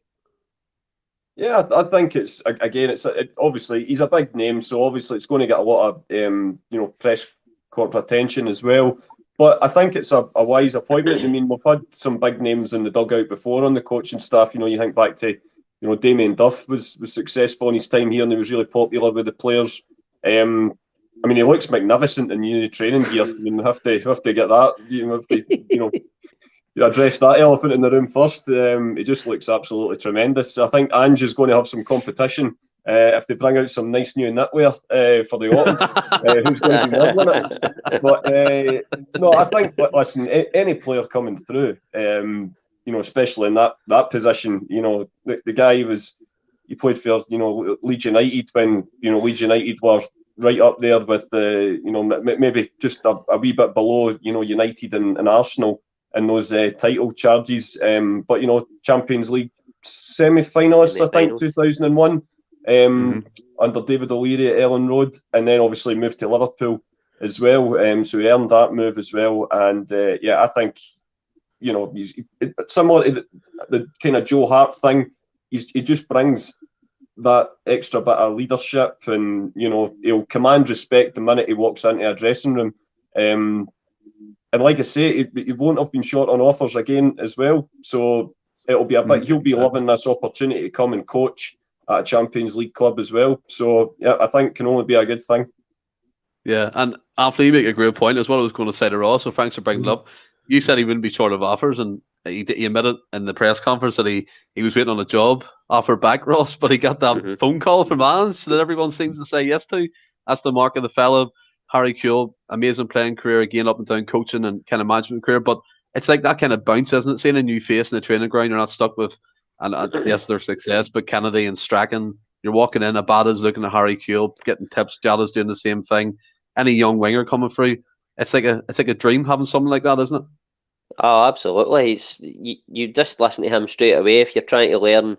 Yeah, I think it's obviously he's a big name, so obviously it's going to get a lot of press corporate attention as well. But I think it's a wise appointment. I mean, we've had some big names in the dugout before on the coaching staff. You think back to Damien Duff was successful in his time here, and he was really popular with the players. I mean, he looks magnificent in new training gear. I mean, we have to get that. You have to, address that elephant in the room first. He just looks absolutely tremendous. I think Ange is going to have some competition if they bring out some nice new knitwear for the autumn. Who's going to be modelling it? But no, I think, listen, any player coming through, especially in that position, the guy he played for Leeds United when Leeds United were right up there with maybe just a wee bit below United and Arsenal in those title charges, but Champions League semi-finalists, I think 2001 under David O'Leary at Ellen Road, and then obviously moved to Liverpool as well, so he earned that move as well. And I think he's similar to the kind of Joe Hart thing. He just brings that extra bit of leadership, and he'll command respect the minute he walks into a dressing room. And like I say, he won't have been short on offers again as well. So it'll be a bit. He'll be loving this opportunity to come and coach at a Champions League club as well. So yeah, I think it can only be a good thing. Yeah, and Anthony, you make a great point as well. I was going to say to Ross, so thanks for bringing it up. You said he wouldn't be short of offers, and he admitted in the press conference that he was waiting on a job offer back, Ross, but he got that phone call from Ange that everyone seems to say yes to. That's the mark of the fella. Harry Kewell, amazing playing career, again up and down coaching and kind of management career, but it's like that kind of bounce, isn't it? Seeing a new face in the training ground, you're not stuck with, and yes, their success, but Kennedy and Strachan, you're walking in, Abada's looking at Harry Kewell, getting tips, Jada's doing the same thing, any young winger coming through, it's like a dream having something like that, isn't it? Oh, absolutely. You just listen to him straight away if you're trying to learn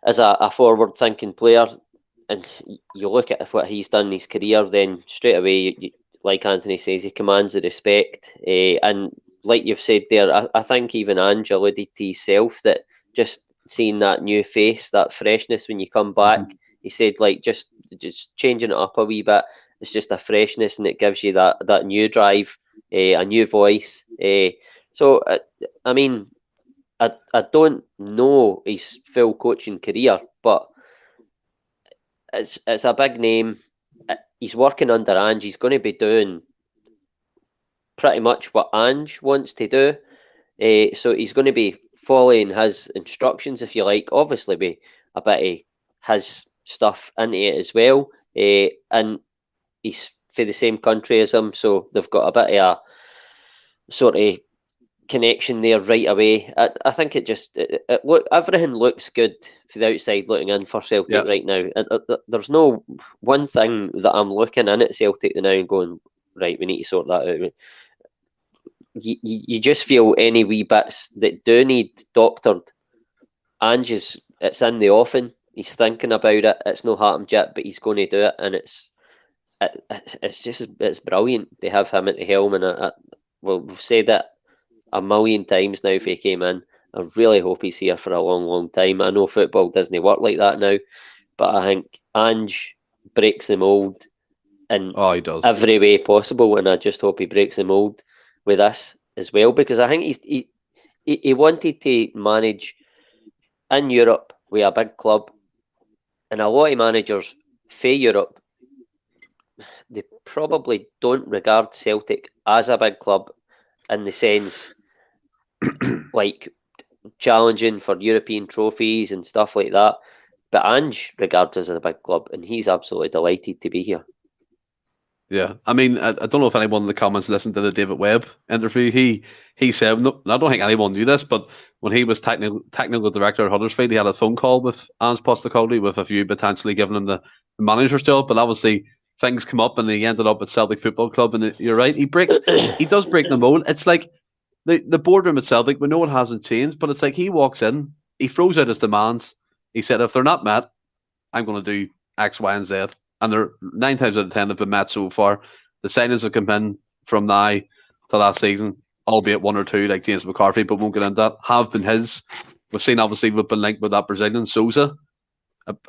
as a forward-thinking player, and you look at what he's done in his career, then straight away, like Anthony says, he commands the respect. And like you've said there, I think even Ange alluded to himself that just seeing that new face, that freshness when you come back, he said like just changing it up a wee bit. It's just a freshness, and it gives you that new drive, a new voice. So I mean, I don't know his full coaching career, but it's a big name. He's working under Ange. He's going to be doing pretty much what Ange wants to do. So he's going to be following his instructions, if you like. Obviously, be a bit of his stuff into it as well. And he's for the same country as him, so they've got a bit of a sort of connection there right away. I think everything looks good for the outside looking in for Celtic right now. There's no one thing that I'm looking in at Celtic now and going, right, we need to sort that out. You just feel any wee bits that do need doctored. Ange's, it's in the offing. He's thinking about it. It's no happened yet, but he's going to do it, and it's brilliant to have him at the helm. And we've said it a million times now if he came in. I really hope he's here for a long, long time. I know football doesn't work like that now, but I think Ange breaks the mould in every way possible, and I just hope he breaks the mould with us as well, because I think he wanted to manage in Europe with a big club, and a lot of managers for Europe, they probably don't regard Celtic as a big club in the sense like challenging for European trophies and stuff like that. But Ange regards us as a big club, and he's absolutely delighted to be here. Yeah, I mean, I don't know if anyone in the comments listened to the David Webb interview. He said, no, I don't think anyone knew this, but when he was technical director at Huddersfield, he had a phone call with Ange Postecoglou with a view potentially giving him the manager's job. But obviously, things come up, and he ended up at Celtic Football Club. And you're right, he does break the mold. It's like the boardroom at Celtic. We know it hasn't changed, but it's like he walks in, he throws out his demands. He said, if they're not met, I'm going to do X, Y, and Z. And they're 9 times out of 10 have been met so far. The signings have come in from now to last season, albeit 1 or 2 like James McCarthy, but won't get into that, have been his. We've seen, obviously, we've been linked with that Brazilian, Sousa.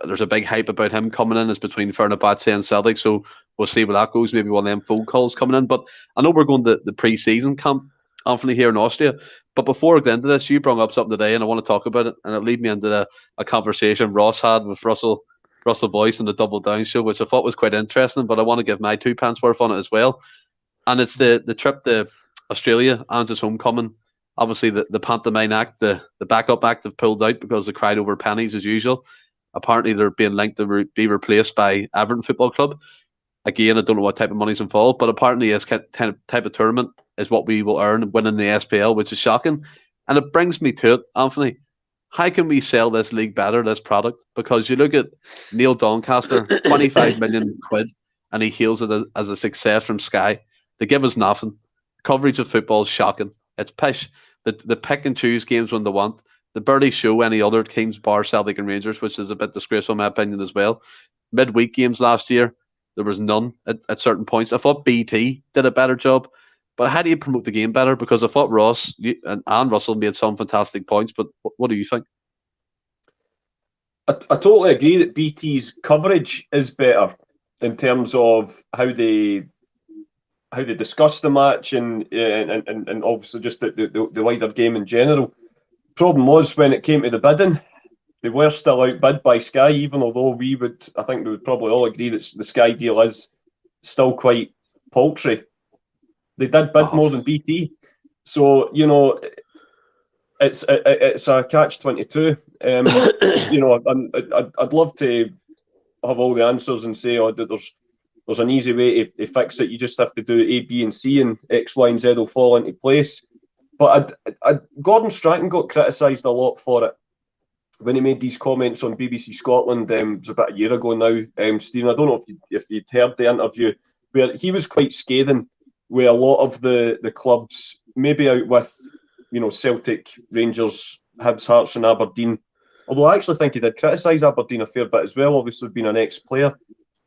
There's a big hype about him coming in. It's between Fenerbahce and Celtic, so we'll see where that goes. Maybe one of them phone calls coming in. But I know we're going to the pre-season camp, Anthony, here in Austria. But before I get into this, you brought up something today, and I want to talk about it, and it led me into a conversation Ross had with Russell Bhoys in the Double Down show, which I thought was quite interesting, but I want to give my 2 pence worth on it as well. And it's the trip to Australia and his homecoming. Obviously, the pantomime act, the backup act have pulled out because they cried over pennies as usual. Apparently, they're being linked to be replaced by Everton Football Club. Again, I don't know what type of money's involved, but apparently this type of tournament is what we will earn winning the SPL, which is shocking. And it brings me to it, Anthony. How can we sell this league better, this product? Because you look at Neil Doncaster, 25 million quid, and he hails it as a success from Sky. They give us nothing. Coverage of football is shocking. It's pish. The pick and choose games when they want. They barely show any other teams bar Celtic and Rangers, which is a bit disgraceful in my opinion as well. Midweek games last year, there was none at certain points. I thought BT did a better job. But how do you promote the game better? Because I thought Ross and Russell made some fantastic points, but what do you think? I totally agree that BT's coverage is better in terms of how they discuss the match and obviously just the wider game in general. Problem was when it came to the bidding, they were still outbid by Sky, even although I think we would probably all agree that the Sky deal is still quite paltry. They did bid more than BT, so it's a catch-22. I'd love to have all the answers and say, there's an easy way to fix it. You just have to do A, B, and C, and X, Y, and Z will fall into place. But Gordon Strachan got criticised a lot for it when he made these comments on BBC Scotland. It was about a year ago now, Stephen. I don't know if you'd heard the interview where he was quite scathing with a lot of the clubs, maybe out with Celtic, Rangers, Hibs, Hearts, and Aberdeen. Although I actually think he did criticise Aberdeen a fair bit as well, obviously being an ex-player.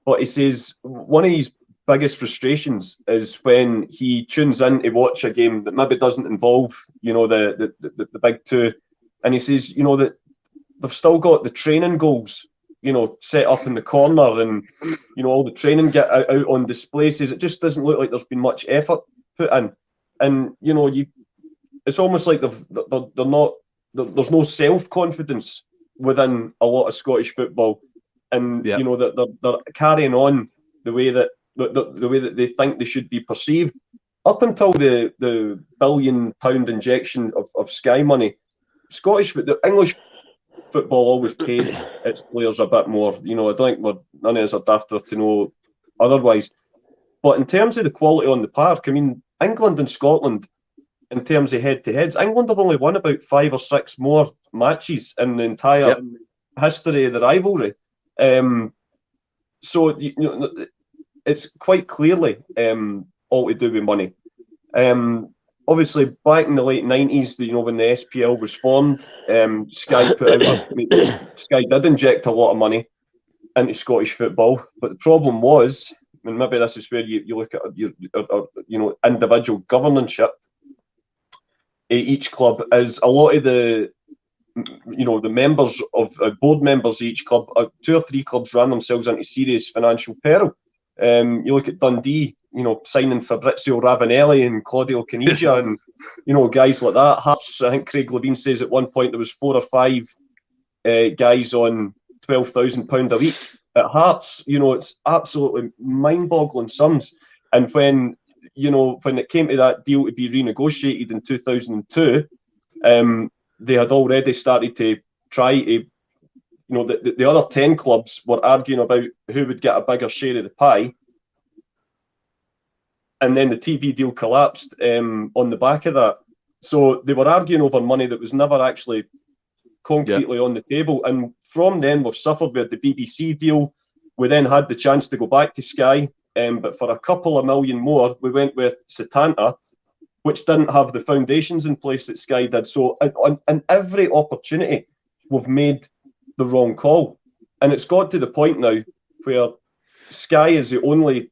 But he says one of his biggest frustrations is when he tunes in to watch a game that maybe doesn't involve, the big two. And he says, that they've still got the training goals, set up in the corner and, all the training get out on display. Says it just doesn't look like there's been much effort put in. And, it's almost like they're not, there's no self-confidence within a lot of Scottish football. And, that they're carrying on the way that they think they should be perceived. Up until the £1 billion injection of Sky money, the English football always paid its players a bit more. I don't think none of us are daft enough to know otherwise. But in terms of the quality on the park, I mean, England and Scotland, in terms of head-to-heads, England have only won about 5 or 6 more matches in the entire history of the rivalry. So it's quite clearly all to do with money. Obviously, back in the late 90s, when the SPL was formed, Sky Sky did inject a lot of money into Scottish football. But the problem was, and maybe this is where you look at your individual governorship at each club, is a lot of the members of board members of each club, 2 or 3 clubs ran themselves into serious financial peril. You look at Dundee, signing Fabrizio Ravanelli and Claudio Caniggia and, guys like that. Hearts, I think Craig Levine says at one point there was 4 or 5 guys on £12,000 a week at Hearts. It's absolutely mind-boggling sums. And when it came to that deal to be renegotiated in 2002, they had already started to try to, the other 10 clubs were arguing about who would get a bigger share of the pie. And then the TV deal collapsed on the back of that. So they were arguing over money that was never actually concretely on the table. And from then, we've suffered with the BBC deal. We then had the chance to go back to Sky. But for a couple of million more, we went with Setanta, which didn't have the foundations in place that Sky did. So on every opportunity, we've made the wrong call. And it's got to the point now where Sky is the only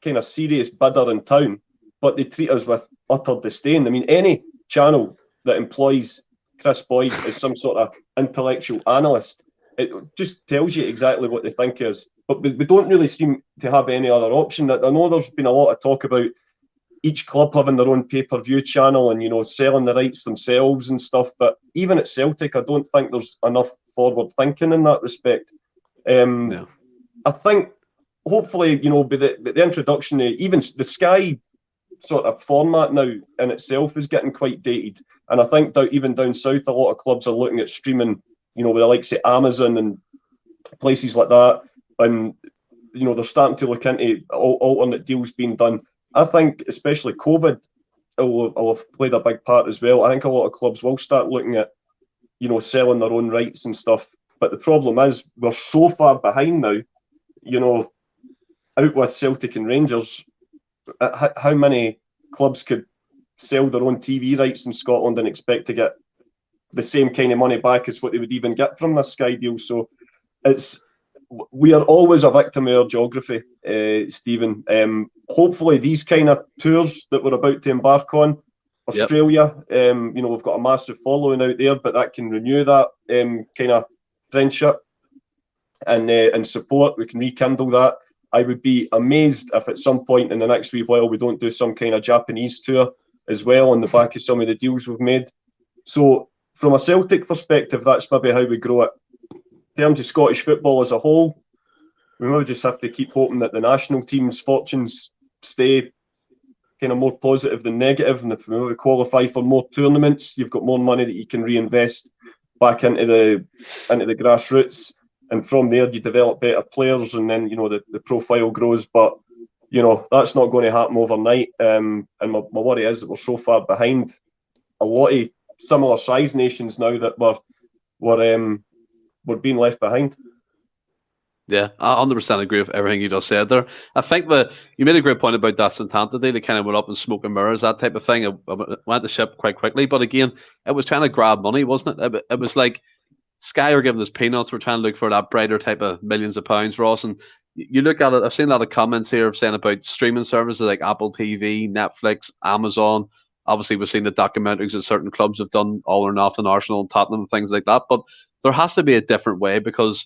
kind of serious bidder in town, but they treat us with utter disdain. I mean, any channel that employs Chris Boyd as some sort of intellectual analyst, it just tells you exactly what they think is. But we don't really seem to have any other option. I know there's been a lot of talk about each club having their own pay-per-view channel and, selling the rights themselves and stuff. But even at Celtic, I don't think there's enough forward thinking in that respect. I think hopefully, with the introduction of even the Sky sort of format now in itself is getting quite dated. And I think even down south, a lot of clubs are looking at streaming, with the likes of Amazon and places like that. And, they're starting to look into alternate deals being done. I think especially COVID will have played a big part as well. I think a lot of clubs will start looking at, selling their own rights and stuff. But the problem is we're so far behind now, out with Celtic and Rangers. How many clubs could sell their own TV rights in Scotland and expect to get the same kind of money back as what they would even get from this Sky deal? So we are always a victim of our geography, Stephen. Hopefully these kind of tours that we're about to embark on, Australia, we've got a massive following out there, but that can renew that kind of friendship and support. We can rekindle that. I would be amazed if at some point in the next wee while we don't do some kind of Japanese tour as well on the back of some of the deals we've made. So from a Celtic perspective, that's maybe how we grow it. In terms of Scottish football as a whole, we maybe just have to keep hoping that the national team's fortunes stay kind of more positive than negative. And if we maybe qualify for more tournaments, you've got more money that you can reinvest back into the grassroots. And from there, you develop better players, and then, the profile grows. But, that's not going to happen overnight. And my worry is that we're so far behind a lot of similar size nations now that we're being left behind. Yeah, I 100% agree with everything you just said there. I think you made a great point about that Setanta Day. They kind of went up and smoke and mirrors, that type of thing. It went to ship quite quickly. But again, it was trying to grab money, wasn't it? It was like Sky are giving us peanuts. We're trying to look for that brighter type of millions of pounds, Ross. And you look at it, I've seen a lot of comments here saying about streaming services like Apple TV, Netflix, Amazon. Obviously, we've seen the documentaries that certain clubs have done, All or Nothing, Arsenal, and Tottenham, and things like that. But there has to be a different way, because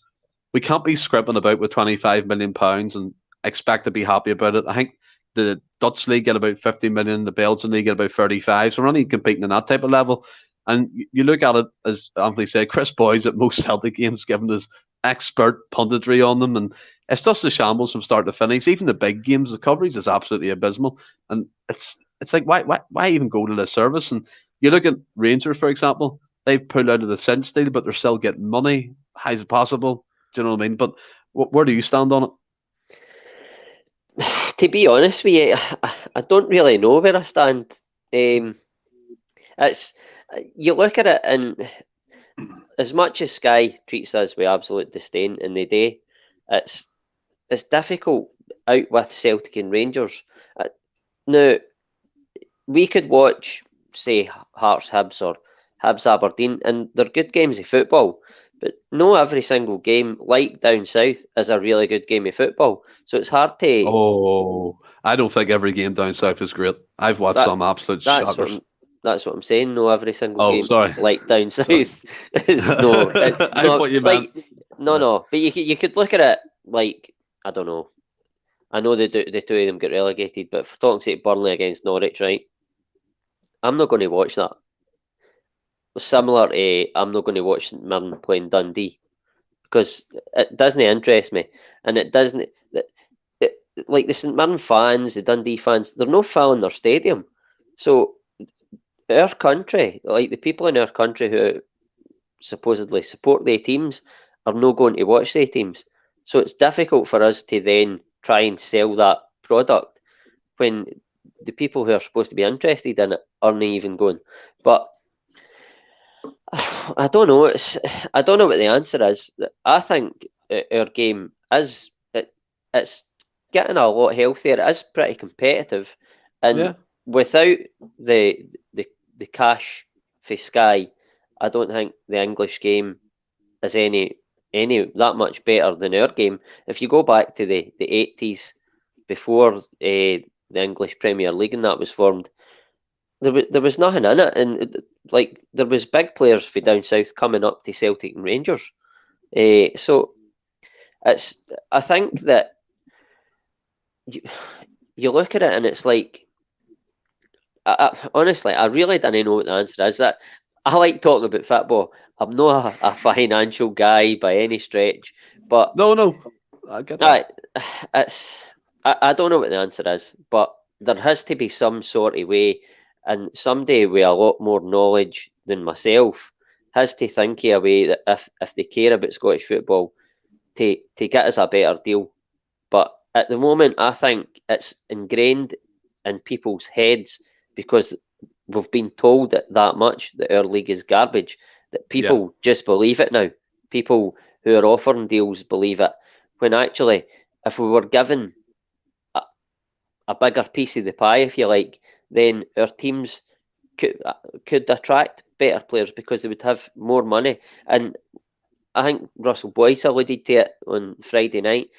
we can't be scribbling about with £25 million and expect to be happy about it. I think the Dutch league get about 50 million, the Belgian league get about 35. So we're only competing in that type of level. And you look at it, as Anthony said, Chris Bhoys at most Celtic games giving his expert punditry on them. And it's just a shambles from start to finish. Even the big games, the coverage is absolutely abysmal. And it's like, why even go to this service? And you look at Rangers, for example, they've pulled out of the Cinch deal, but they're still getting money. How is it possible? Do you know what I mean? But where do you stand on it? To be honest with you, I don't really know where I stand. It's you look at it, and as much as Sky treats us with absolute disdain, and they do, it's difficult out with Celtic and Rangers. Now, we could watch, say, Hearts Hibs or Hibs Aberdeen, and they're good games of football. But no every single game, like down south, is a really good game of football. So it's hard to... Oh, I don't think every game down south is great. I've watched some absolute shockers. That's what I'm saying. No every single game, sorry. like down south, is no. It's I thought you meant... No. But you could look at it like, I don't know. I know the two of them get relegated, but for talking about Burnley against Norwich, right? I'm not going to watch that. Similar to, I'm not going to watch St Mirren playing Dundee because it doesn't interest me, and it doesn't. Like the St Mirren fans, the Dundee fans, they're not filling their stadium. So our country, like the people in our country who supposedly support their teams, are not going to watch their teams. So it's difficult for us to then try and sell that product when the people who are supposed to be interested in it aren't even going. But I don't know. I don't know what the answer is. I think our game is it's getting a lot healthier. It is pretty competitive, and without the cash for Sky, I don't think the English game is any that much better than our game. If you go back to the 80s, before the English Premier League and that was formed, there was nothing in it, and like there was big players for down south coming up to Celtic and Rangers. So it's, I think that you look at it and it's like, honestly, I really don't know what the answer is. That I like talking about football. I'm not a financial guy by any stretch, but no, I get that. I don't know what the answer is, but there has to be some sort of way, and somebody with a lot more knowledge than myself has to think of a way that if they care about Scottish football, to get us a better deal. But at the moment, I think it's ingrained in people's heads because we've been told that much that our league is garbage, that people just believe it now. People who are offering deals believe it, when actually, if we were given a bigger piece of the pie, if you like, then our teams could attract better players because they would have more money. And I think Russell Bhoys alluded to it on Friday night.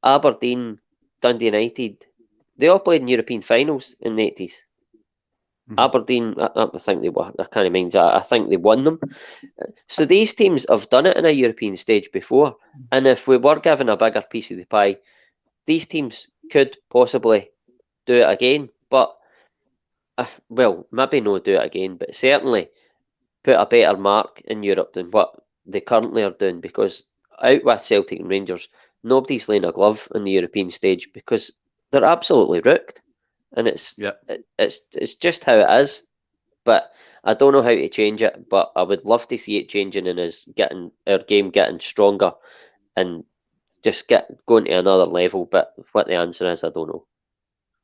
Aberdeen, Dundee United, they all played in European finals in the 80s. Mm-hmm. Aberdeen, I think they were. I can't mind. I think they won them. So these teams have done it in a European stage before. And if we were given a bigger piece of the pie, these teams could possibly do it again. But, well, maybe not do it again, but certainly put a better mark in Europe than what they currently are doing. Because out with Celtic and Rangers, nobody's laying a glove on the European stage because they're absolutely rooked. And it's just how it is. But I don't know how to change it. But I would love to see it changing and us getting our game getting stronger and just going to another level. But what the answer is, I don't know.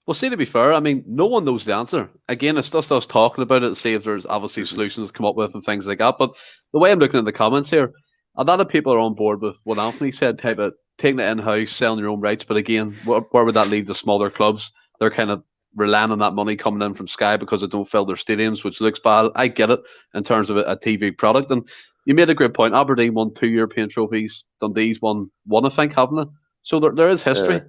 Well, see, to be fair, I mean, no one knows the answer. Again, it's just us talking about it to see if there's obviously solutions to come up with and things like that. But the way I'm looking at the comments here, a lot of people are on board with what Anthony said, type of taking it in-house, selling your own rights. But again, where would that leave the smaller clubs? They're kind of relying on that money coming in from Sky because they don't fill their stadiums, which looks bad. I get it in terms of a TV product. And you made a great point. Aberdeen won 2 European trophies. Dundee's won one, I think, haven't they? So there is history.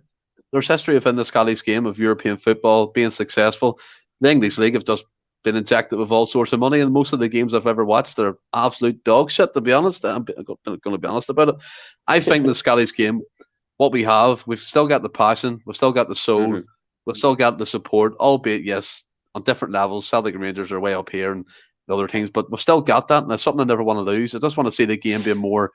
There's history within the Scottish game of European football being successful. The English League have just been injected with all sorts of money, and most of the games I've ever watched, they're absolute dog shit, to be honest. I'm going to be honest about it. I think the Scottish game, what we have, we've still got the passion, we've still got the soul, we've still got the support, albeit, yes, on different levels. Celtic and Rangers are way up here and the other teams, but we've still got that, and it's something I never want to lose. I just want to see the game being more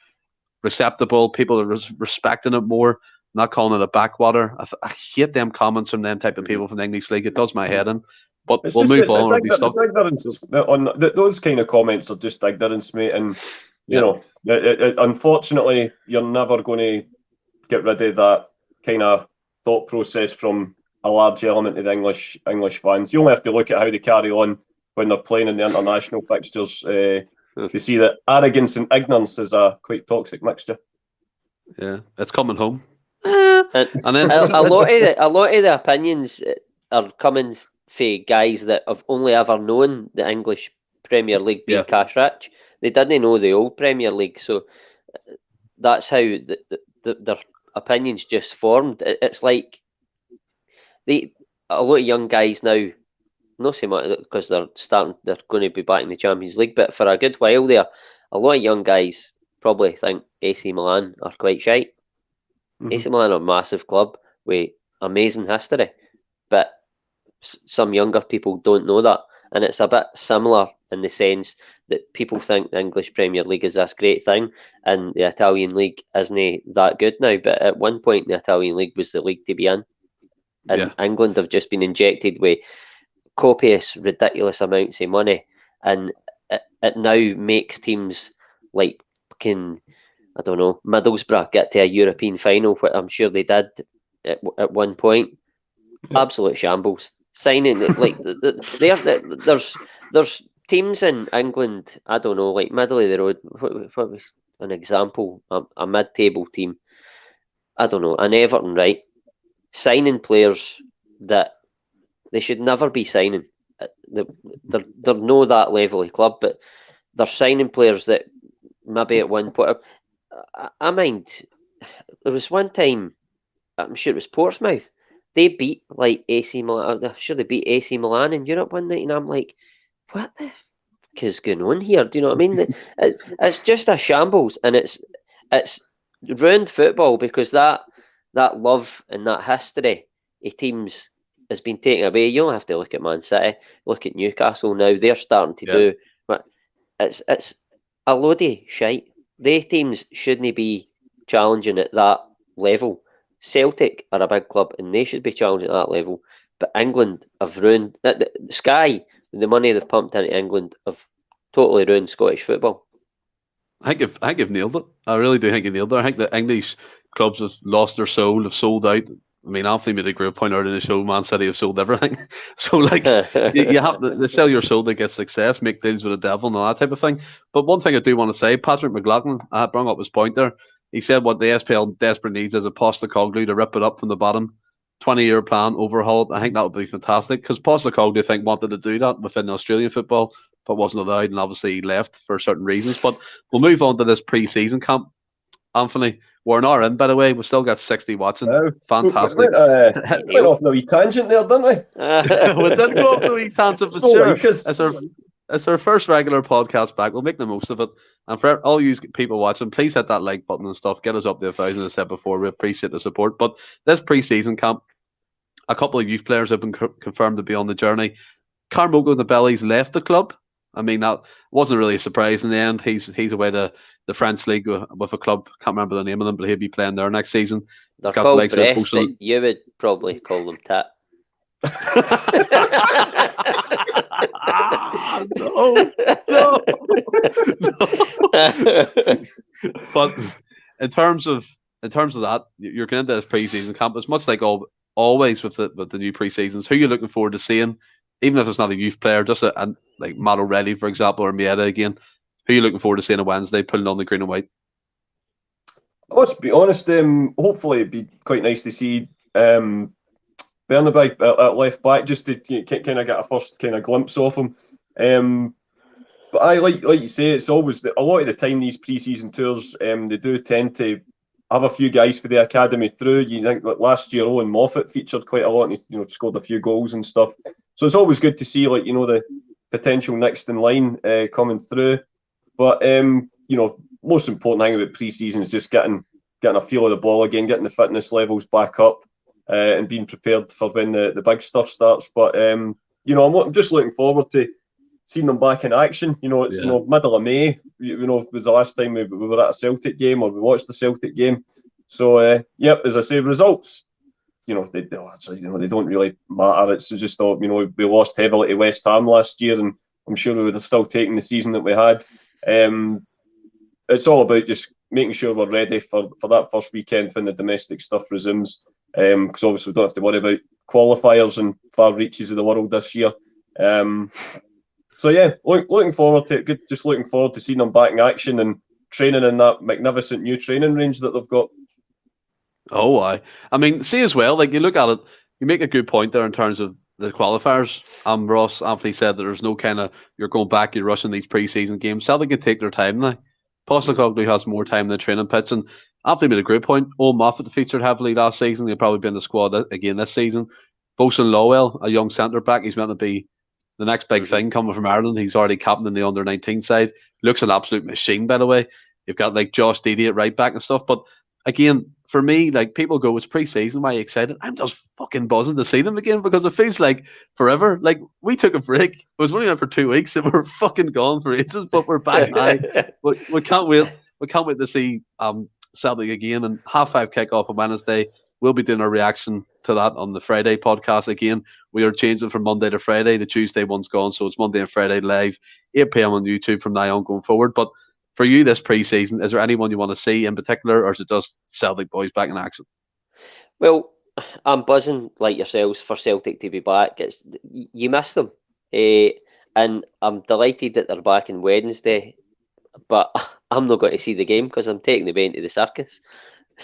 receptible, people are respecting it more. not calling it a backwater. I hate them comments from them type of people from the English League. It does my head in. But we'll move on. Those kind of comments are just ignorance, mate. And, you know, unfortunately, you're never going to get rid of that kind of thought process from a large element of the English fans. You only have to look at how they carry on when they're playing in the international fixtures to see that arrogance and ignorance is a quite toxic mixture. Yeah, it's coming home. And then a lot of the opinions are coming from guys that have only ever known the English Premier League being cash rich. They didn't know the old Premier League, so that's how their opinions just formed. It's like a lot of young guys now, not so much because they're going to be back in the Champions League, but for a good while there, a lot of young guys probably think AC Milan are quite shite. AC Milan are a massive club with amazing history, but some younger people don't know that, and it's a bit similar in the sense that people think the English Premier League is this great thing and the Italian League isn't that good now, but at one point the Italian League was the league to be in, and England have just been injected with copious, ridiculous amounts of money, and it now makes teams like I don't know, Middlesbrough get to a European final, what I'm sure they did at one point. Absolute shambles. Signing like there's teams in England, I don't know, like middle of the road. What was an example? A mid-table team, I don't know, an Everton, right? Signing players that they should never be signing. They're no that level of club, but they're signing players that maybe at one point. I mind, there was one time, I'm sure it was Portsmouth, they beat like AC Milan. I'm sure they beat AC Milan in Europe one night, and I'm like, what the fuck is going on here? Do you know what I mean? It's just a shambles, and it's ruined football because that love and that history of teams has been taken away. You don't have to look at Man City, look at Newcastle now. They're starting to do, but it's a load of shite. They teams shouldn't be challenging at that level. Celtic are a big club and they should be challenging at that level. But England have ruined Sky. The money they've pumped into England have totally ruined Scottish football. I think you've nailed it. I really do think you nailed it. I think the English clubs have lost their soul, have sold out. I mean, Anthony made a great point out in the show. Man City have sold everything. So, like, you have to sell your soul to get success, make deals with the devil, and all that type of thing. But one thing I do want to say, Patrick McLaughlin, I brought up his point there. He said what the SPL desperate needs is a Postecoglou to rip it up from the bottom. 20-year plan, overhaul. I think that would be fantastic because Postecoglou, I think, wanted to do that within Australian football, but wasn't allowed, and obviously he left for certain reasons. But we'll move on to this pre-season camp. Anthony, we're not in, by the way. We've still got 60 watching. Fantastic. We went off on a wee tangent there, didn't we? We did go off on a wee tangent, but sure. It's our first regular podcast back. We'll make the most of it. And for all you people watching, please hit that like button and stuff. Get us up to 1,000, as I said before. We appreciate the support. But this pre-season camp, a couple of youth players have been confirmed to be on the journey. Carmogo the Bellies left the club. I mean, that wasn't really a surprise in the end. He's away to the French League with a club. Can't remember the name of them, but he'll be playing there next season. They're called Brest. You would probably call them Tit. No. But in terms of that, you're going into this pre-season camp. It's much like always with the new pre-seasons. Who are you looking forward to seeing? Even if it's not a youth player, just like Matt O'Reilly, for example, or Mieta again. Who are you looking forward to seeing on Wednesday, putting on the green and white? Let's be honest. Hopefully, it'd be quite nice to see Burnaby at left back, just to kind of get a first kind of glimpse of him. But I like you say, it's always a lot of the time these pre-season tours, they do tend to have a few guys for the academy through. You think like last year, Owen Moffat featured quite a lot, and he scored a few goals and stuff. So it's always good to see the potential next in line coming through. But most important thing about pre-season is just getting a feel of the ball again, getting the fitness levels back up, and being prepared for when the big stuff starts. But I'm just looking forward to seeing them back in action. It's middle of May. Was the last time we were at a Celtic game or we watched the Celtic game. So, yep, as I say, results, they don't really matter. It's just, we lost heavily to West Ham last year, and I'm sure we would have still taken the season that we had. It's all about just making sure we're ready for that first weekend when the domestic stuff resumes. Because obviously we don't have to worry about qualifiers and far reaches of the world this year. So yeah, looking forward to it. Good, just looking forward to seeing them back in action and training in that magnificent new training range that they've got. Oh, I mean, see as well, like you look at it, you make a good point there in terms of the qualifiers. Ross Anthony said that there's no kind of, you're going back, you're rushing these pre-season games. Celtic can take their time now. Postecoglou has more time in the training pits, and Anthony made a great point. Owen Moffat featured heavily last season. He'll probably be in the squad again this season. Bosun Lowell, a young centre back, he's meant to be the next big thing coming from Ireland. He's already captain in the under-19 side. Looks an absolute machine, by the way. You've got like Josh Deedy at right back and stuff. But again, for me, like people go, it's pre-season, why are you excited? I'm just fucking buzzing to see them again because it feels like forever. Like we took a break. It was only on for 2 weeks and we're fucking gone for ages, but we're back now. We can't wait. We can't wait to see Celtic again. And 5:30 kickoff on Wednesday. We'll be doing a reaction to that on the Friday podcast again. We are changing from Monday to Friday. The Tuesday one's gone, so it's Monday and Friday live, 8 p.m. on YouTube from now on going forward. But for you this pre-season, is there anyone you want to see in particular, or is it just Celtic boys back in action? Well, I'm buzzing like yourselves for Celtic to be back. You miss them, and I'm delighted that they're back on Wednesday. But I'm not going to see the game because I'm taking the band to the circus.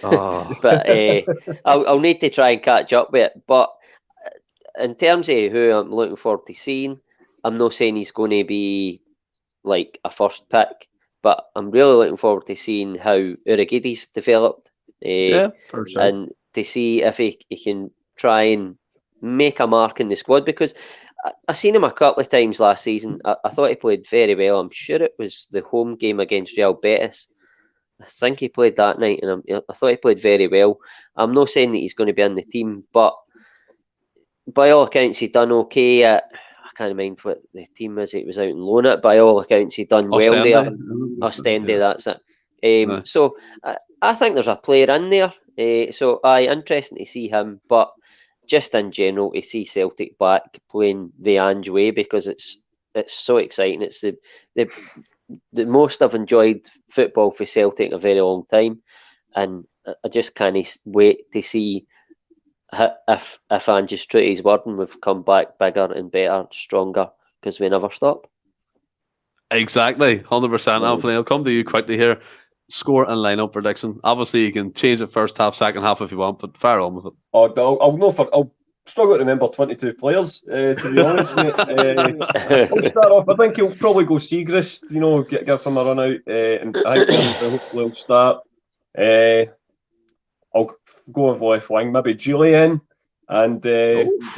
Oh. But I'll need to try and catch up with it. But in terms of who I'm looking forward to seeing, I'm not saying he's going to be like a first pick, but I'm really looking forward to seeing how Urigidi's developed. Yeah, for sure. And to see if he can try and make a mark in the squad, because I seen him a couple of times last season. I thought he played very well. I'm sure it was the home game against Real Betis. I think he played that night, and I thought he played very well. I'm not saying that he's going to be in the team, but by all accounts, he done okay at, I can't mind what the team is. It was out in loan at. By all accounts, he done well there. Ostende, that's it. So I think there's a player in there. So interesting to see him, but just in general to see Celtic back playing the Ange way, because it's so exciting. It's the most I've enjoyed football for Celtic in a very long time, and I just can't wait to see if Ange's true to his word and we've come back bigger and better, stronger, because we never stop. Exactly, 100%. Anthony, I'll come to you quickly here. Score and lineup prediction. Obviously, you can change it first half, second half if you want, but fire on with it. I'll struggle to remember 22 players, to be honest. I'll start off. I think he'll probably go Siegrist, give him a run out, and I think hopefully he'll start. I'll go with left wing, maybe Jullien and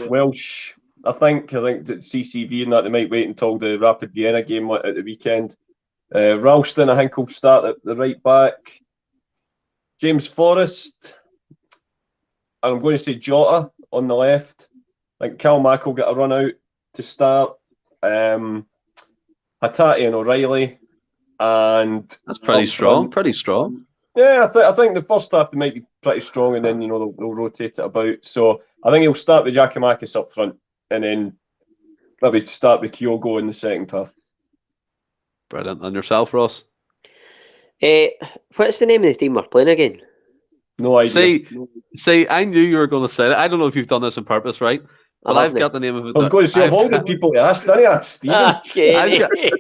Welsh. I think that CCV and that they might wait until the Rapid Vienna game at the weekend. Ralston, I think, will start at the right back. James Forrest, and I'm going to say Jota on the left. I think Calmack will get a run out to start. Hatate and O'Reilly, and that's pretty strong. Pretty strong. Yeah, I think the first half they might be pretty strong, and then they'll rotate it about. So I think he'll start with Giakoumakis up front, and then maybe start with Kyogo in the second half. Brilliant. And yourself, Ross? What's the name of the team we're playing again? No idea. See, I knew you were going to say that. I don't know if you've done this on purpose, right? But I've got the name of it. I was going to say, of all the people you asked, didn't you, Stephen?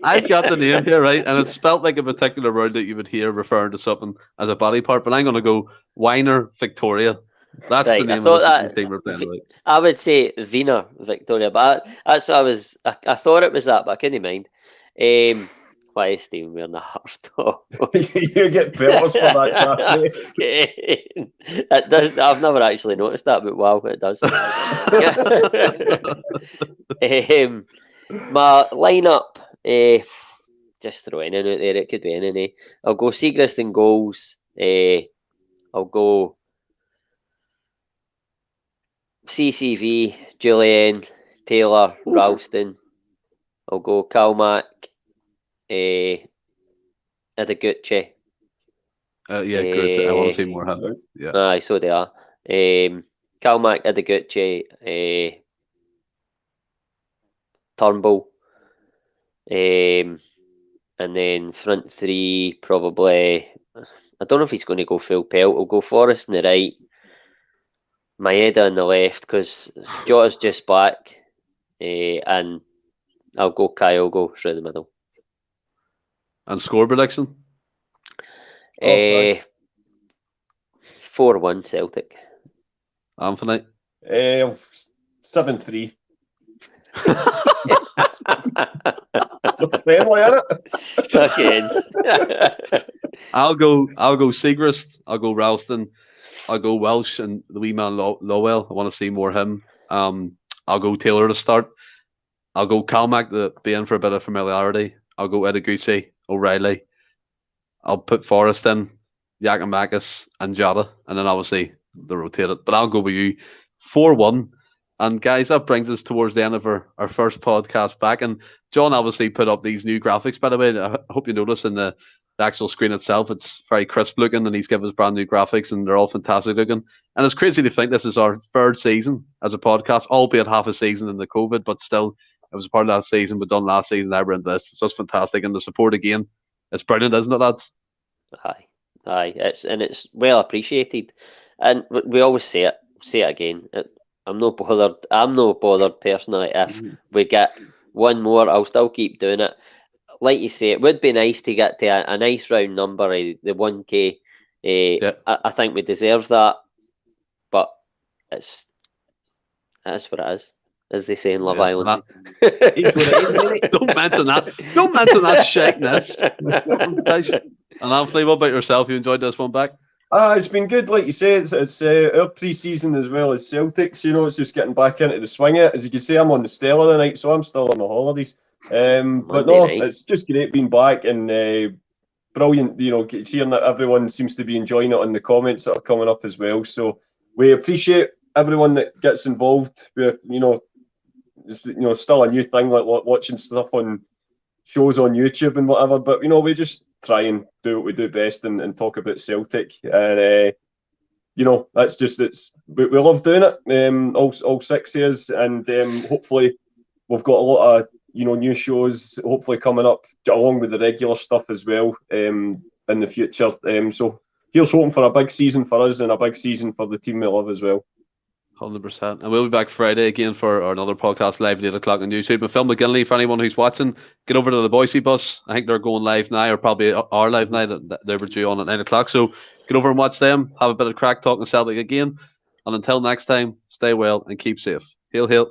I've got the name here, right? And it's spelt like a particular word that you would hear referring to something as a body part. But I'm going to go Weiner Victoria. That's right, the name of the team we're playing. Right? I would say Wiener Victoria, but that's what I thought it was that, but I couldn't mind. Why is Stephen wearing a Hearthstone? You get belts for that, it does. I've never actually noticed that, but wow, it does. My lineup, just throw anything out there. It could be anything. I'll go Siegrist in goals. I'll go CCV, Jullien, Taylor, Ralston. I'll go Calmack, Ideguchi. Yeah, good. I want to see more of him. Yeah. Aye, so they are. Calmac, Ideguchi, Turnbull, and then front three probably. I don't know if he's going to go full pelt. He'll go Forrest on the right, Maeda on the left because Jota's just back, and I'll go Kyogo through the middle. And score prediction? 4-1 Celtic. Anthony? 7-3. Friendly, isn't it? I'll go Segrist. I'll go Ralston. I'll go Welsh and the wee man Lowell. I want to see more of him. I'll go Taylor to start. I'll go Calmac to be in for a bit of familiarity. I'll go Ideguchi, O'Reilly. I'll put Forrest in, Giakoumakis and Jota, and then obviously they rotate it. But I'll go with you 4-1. And guys, that brings us towards the end of our first podcast back. And John obviously put up these new graphics, by the way. I hope you notice in the actual screen itself, it's very crisp looking, and he's given us brand new graphics, and they're all fantastic looking. And it's crazy to think this is our third season as a podcast, albeit half a season in the COVID, but still, it was a part of that season. We've done last season, now we're in this. It's just fantastic. And the support again, it's brilliant, isn't it, lads? Aye. It's well appreciated. And we always say it again. I'm not bothered personally if we get one more. I'll still keep doing it. Like you say, it would be nice to get to a nice round number, the 1K. I think we deserve that, but that's what it is, as they say in Love Island. Don't mention that. Don't mention that shakeness. And Anthony, what about yourself? You enjoyed this one back? It's been good, like you say. It's our pre-season as well as Celtics. It's just getting back into the swing of it. As you can see, I'm on the Stella tonight, so I'm still on the holidays. But no, it's just great being back and brilliant. Seeing that everyone seems to be enjoying it on the comments that are coming up as well. So we appreciate everyone that gets involved. It's still a new thing, like watching stuff on shows on YouTube and whatever. But we just try and do what we do best and talk about Celtic. And that's just we love doing it. All 6 years, and hopefully we've got a lot of new shows hopefully coming up along with the regular stuff as well in the future. So here's hoping for a big season for us and a big season for the team we love as well. 100%. And we'll be back Friday again for another podcast live at 8 o'clock on YouTube. And Phil McGinley, for anyone who's watching, get over to the Bhoys bus. I think they're going live now, or probably are live now. They were due on at 9 o'clock. So get over and watch them. Have a bit of crack talking Celtic again. And until next time, stay well and keep safe. Hail, hail.